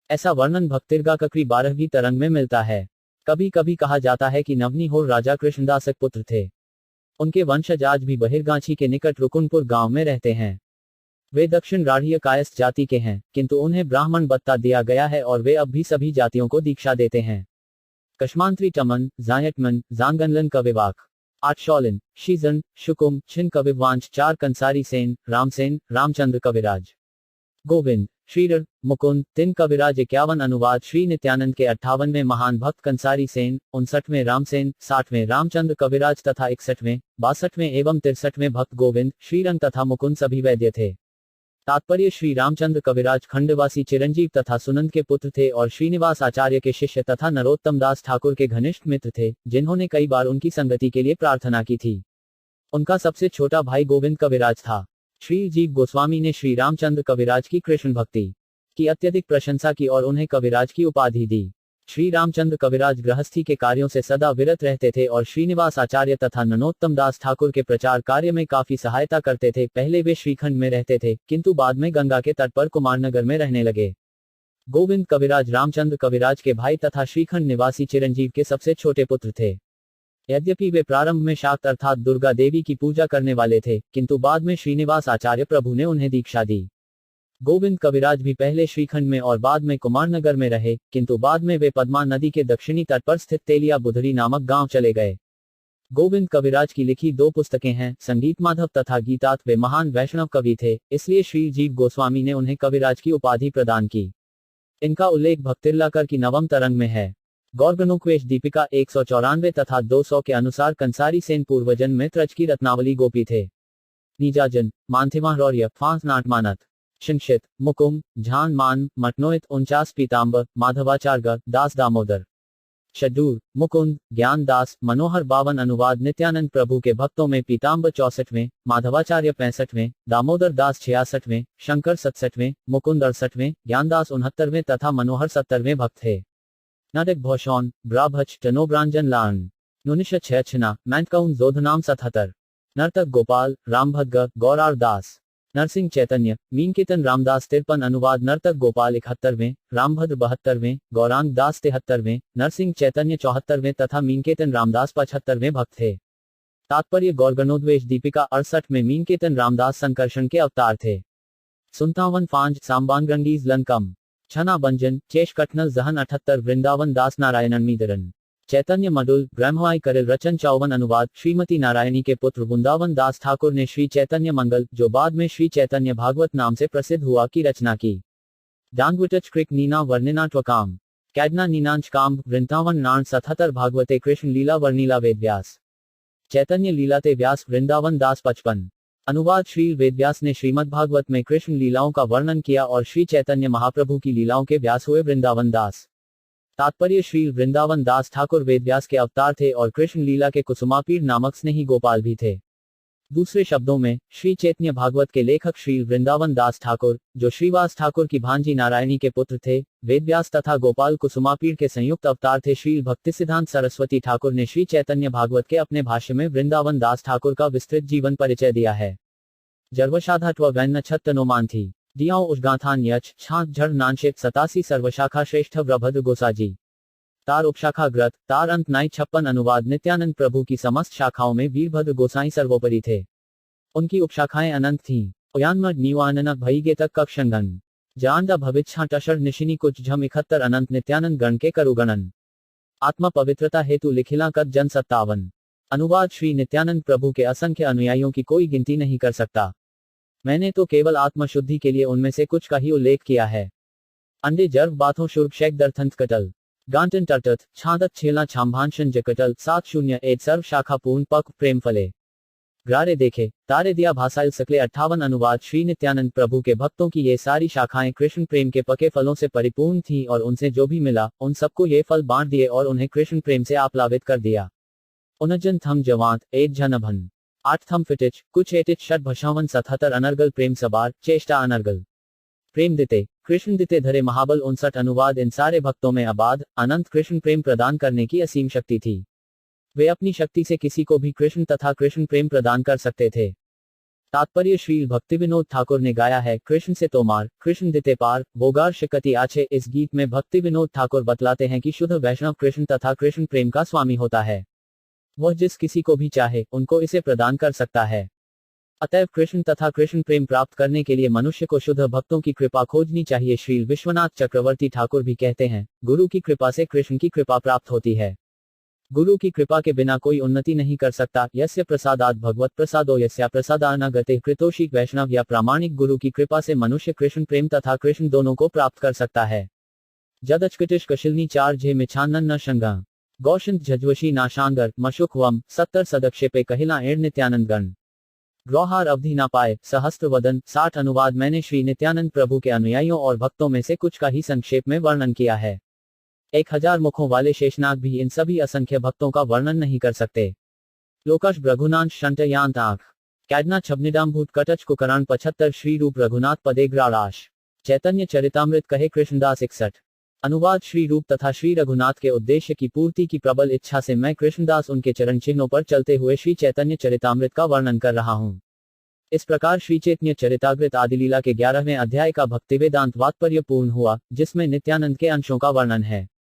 ऐसा वर्णन भक्तिरगा ककरी 12वीं तरंग में मिलता है। कभी कभी कहा जाता है कि नवनी होर राजा कृष्णदास के पुत्र थे। उनके वंशज आज भी बहिरगांची के निकट रुकुनपुर गांव में रहते हैं। वे दक्षिण राढ़िया कायस्थ जाति के हैं, किंतु उन्हें ब्राह्मण बत्ता दिया गया है और वे अब भी सभी जातियों को दीक्षा देते हैं। कश्मांत्री टमन जायटमन जांगनलन कविवाक 8 शौलिन शीजन शुकुम छिन कविवांश 4 कंसारी सेन रामसेन रामचंद्र कविराज गोविंद, श्रीर, मुकुंद, तिन कविराज 51 अनुवाद श्री नित्यानंद के 58वें महान भक्त कंसारी सेन, 59वें रामसेन, 60वें रामचंद्र कविराज तथा 61वें, 62वें एवं 63वें भक्त गोविंद, श्रीरंग तथा मुकुंद सभी वैद्य थे। तात्पर्य श्री रामचंद्र कविराज खंडवासी चिरंजीव तथा सुनंद के पुत्र थे और श्रीनिवास आचार्य के शिष्य तथा नरोत्तम दास ठाकुर के घनिष्ठ मित्र थे, जिन्होंने कई बार उनकी संगति के लिए प्रार्थना की थी। उनका सबसे छोटा भाई गोविंद कविराज था। श्री जीव गोस्वामी ने श्री रामचंद्र कविराज की कृष्ण भक्ति की अत्यधिक प्रशंसा की और उन्हें कविराज की उपाधि दी। श्री रामचंद्र कविराज गृहस्थी के कार्यों से सदा विरत रहते थे और श्रीनिवास आचार्य तथा नरोत्तम दास ठाकुर के प्रचार कार्य में काफी सहायता करते थे। पहले वे श्रीखंड में रहते थे, किंतु बाद में गंगा के तट पर कुमारनगर में रहने लगे। गोविंद कविराज रामचंद्र कविराज के भाई तथा श्रीखंड निवासी चिरंजीव के सबसे छोटे पुत्र थे। यद्यपि वे प्रारंभ में शाक्त अर्थात दुर्गा देवी की पूजा करने वाले थे, किंतु बाद में श्रीनिवास आचार्य प्रभु ने उन्हें दीक्षा दी। गोविंद कविराज भी पहले श्रीखंड में और बाद में कुमारनगर में रहे, किंतु बाद में वे पद्मा नदी के दक्षिणी तट पर स्थित तेलिया बुधरी नामक गांव चले गए। गोविंद कविराज की लिखी 2 पुस्तकें हैं, संगीत माधव तथा गीतात। वे महान वैष्णव कवि थे, इसलिए श्री जीव गोस्वामी ने उन्हें कविराज की उपाधि प्रदान की। इनका उल्लेख भक्तिरलाकर की नवम तरंग में है। गौरगणुक्वेश दीपिका 194 तथा 200 के अनुसार कंसारी सेन पूर्वजन में त्रज की रत्नावली गोपी थे। निजाजन, मानथिमा रौर्य, फांस नाटमानत, शिंक्षित, मुकुम, झान मान, मटनोइत 49 पीताम्बर, माधवाचार्य, दास दामोदर, शड्डूर, मुकुंद, ज्ञान दास, मनोहर 52 अनुवाद नित्यानंद प्रभु के भक्तों में पीताम्बर 64वें, माधवाचार्य 65वें, दामोदर दास 66वें, शंकर 67वें, मुकुंद 68वें, ज्ञानदास 69वें तथा मनोहर 70वें भक्त थे। नाटक भौषौन, ब्राभच, टनोब्रांजन लान, नुनिश छना, मैंकउन जोधनाम 77, नर्तक गोपाल, रामभद्ग, गौरार दास, नरसिंह चैतन्य, मीनकेतन रामदास 53 अनुवाद नर्तक गोपाल 71वें, रामभद्र 72वें, गौरांग दास 73वें, नरसिंह चैतन्य 74वें तथा मीनकेतन रामदास 75वें भक्त थे। तात्पर्य गौरगणोद्वेश दीपिका 68 में मीनकेतन रामदास संकर्षण के अवतार थे। 57 फांज सांबांगरंगीज लंकम, छना बंजन, चेश कटनल जहन 78 वृंदावन दास नारायणन मीदरन, चैतन्य मडुल, ब्रह्मवाई करिल रचन 54 अनुवाद श्रीमती नारायणी के पुत्र वृंदावन दास ठाकुर ने श्री चैतन्य मंगल, जो बाद में श्री चैतन्य भागवत नाम से प्रसिद्ध हुआ, की रचना की। डांगवटच क्रिक नीना वर्णिनाट्वकाम, कैडना नीनांश काम, वृंदावन नाण 77 भागवते कृष्ण लीला वर्णिला वेदव्यास, चैतन्य लीलाते व्यास वृंदावन दास 55 अनुवाद श्री वेदव्यास ने श्रीमद् भागवत में कृष्ण लीलाओं का वर्णन किया और श्री चैतन्य महाप्रभु की लीलाओं के व्यास हुए वृंदावन दास। तात्पर्य श्री वृंदावन दास ठाकुर वेदव्यास के अवतार थे और कृष्ण लीला के कुसुमापीर नामक स्नेही गोपाल भी थे। दूसरे शब्दों में श्री चैतन्य भागवत के लेखक श्री वृंदावन दास ठाकुर, जो श्रीवास ठाकुर की भांजी नारायणी के पुत्र थे, वेदव्यास तथा गोपाल कुसुमापीर के संयुक्त अवतार थे। श्री भक्तिसिद्धांत सरस्वती ठाकुर ने श्री चैतन्य भागवत के अपने भाष्य में वृंदावन दास ठाकुर का विस्तृत जीवन परिचय दिया है। जर्वशाधात्व वैन्न छत्तनोमान थी दियाओ उजगाथान यच छांत झड़ नानशेक 87 सर्वशाखा श्रेष्ठ व्रभद्र गोसाजी, तार उपशाखा ग्रत, तार अंत नाई 56 अनुवाद नित्यानंद प्रभु की समस्त शाखाओं में वीरभद्र गोसाई सर्वोपरि थे। उनकी उपशाखाएं अनंत थीं। उयानमड नीवानन भईगे तक कक्षंगन, जानदा भविच्छा टशर निशिनी कुछ झम 71 अनंत नित्यानंद गण के करुगणन, आत्मा पवित्रता हेतु लिखिला कद जन 57 अनुवाद श्री नित्यानंद प्रभु के असंख्य अनुयायियों की कोई गिनती नहीं कर सकता। मैंने तो केवल आत्मशुद्धि के लिए उनमें से कुछ का ही उल्लेख किया है। अंडे जर्व बाथों शुर्भ शेक दर्थंत कटल, गांटन टटत, छादत छेला छाम्भांशन जकटल 70 सर्व शाखा पूर्ण पक प्रेम फले, ग्रारे देखे, तारे दिया भाषाइल सकले 58 अनुवाद श्री नित्यानंद प्रभु के भक्तों की ये सारी शाखाएं कृष्ण प्रेम के पके फलों से परिपूर्ण थी और उनसे जो भी मिला, उन सबको ये फल बांट दिए और उन्हें कृष्ण प्रेम से आप्लावित कर दिया। उनजन थम जवांत, एक जनभन, 8 थम फिटिच, कुछ एटिच षट भशावन 77 अनर्गल प्रेम सबार, चेष्टा अनर्गल, प्रेम दिते, कृष्ण दिते धरे महाबल 59 अनुवाद इन सारे भक्तों में अबाध, अनंत कृष्ण प्रेम प्रदान करने की असीम शक्ति थी। वे अपनी शक्ति से किसी को भी कृष्ण तथा कृष्ण प्रेम प्रदान कर सकते थे। तात्पर्य श्री भक्ति विनोद ठाकुर ने गाया है, कृष्ण से तोमार, कृष्ण दिते पार, बोगार शिकती आछे। इस गीत में भक्ति विनोद ठाकुर बतलाते हैं कि शुद्ध वैष्णव कृष्ण तथा कृष्ण प्रेम का स्वामी होता है। वह जिस किसी को भी चाहे, उनको इसे प्रदान कर सकता है। अतएव कृष्ण तथा कृष्ण प्रेम प्राप्त करने के लिए मनुष्य को शुद्ध भक्तों की कृपा खोजनी चाहिए। श्री विश्वनाथ चक्रवर्ती ठाकुर भी कहते हैं, गुरु की कृपा से कृष्ण की कृपा प्राप्त होती है। गुरु की कृपा के बिना कोई उन्नति नहीं कर सकता। यस्य प्रसादात भगवत प्रसादो यस्या प्रसादान गते कृतोषिक वैष्णव या प्रामाणिक गुरु की कृपा से मनुष्य कृष्ण प्रेम तथा कृष्ण दोनों को प्राप्त कर सकता है। जदचकटिश कशिलनी चार झे मिछानन न शंगा गौशंत झज्वशी नाशांगर मशुखवम 70 सदक्षेपे कहिला एड़ नित्यानंद गण ग्रौहार अवधि ना पाए सहस्त्र वदन 60 अनुवाद मैंने श्री नित्यानंद प्रभु के अनुयायियों और भक्तों में से कुछ का ही संक्षेप में वर्णन किया है। 1000 मुखों वाले शेषनाग भी इन सभी असंख्य भक्तों का वर्णन नहीं कर सकते। लोकश रघुनाथ शंटयांत आंख कैडना छबनिडाम्भूत कटच कुकरान 75 श्री रूप रघुनाथ पदेग्राराश चैतन्य चरितामृत कहे कृष्णदास 61 अनुवाद श्री रूप तथा श्री रघुनाथ के उद्देश्य की पूर्ति की प्रबल इच्छा से मैं कृष्णदास उनके चरण चिन्हों पर चलते हुए श्री चैतन्य चरितामृत का वर्णन कर रहा हूँ। इस प्रकार श्री चैतन्य चरितामृत आदिलीला के 11वें अध्याय का भक्तिवेदांत तात्पर्य पूर्ण हुआ, जिसमें नित्यानंद के अंशों का वर्णन है।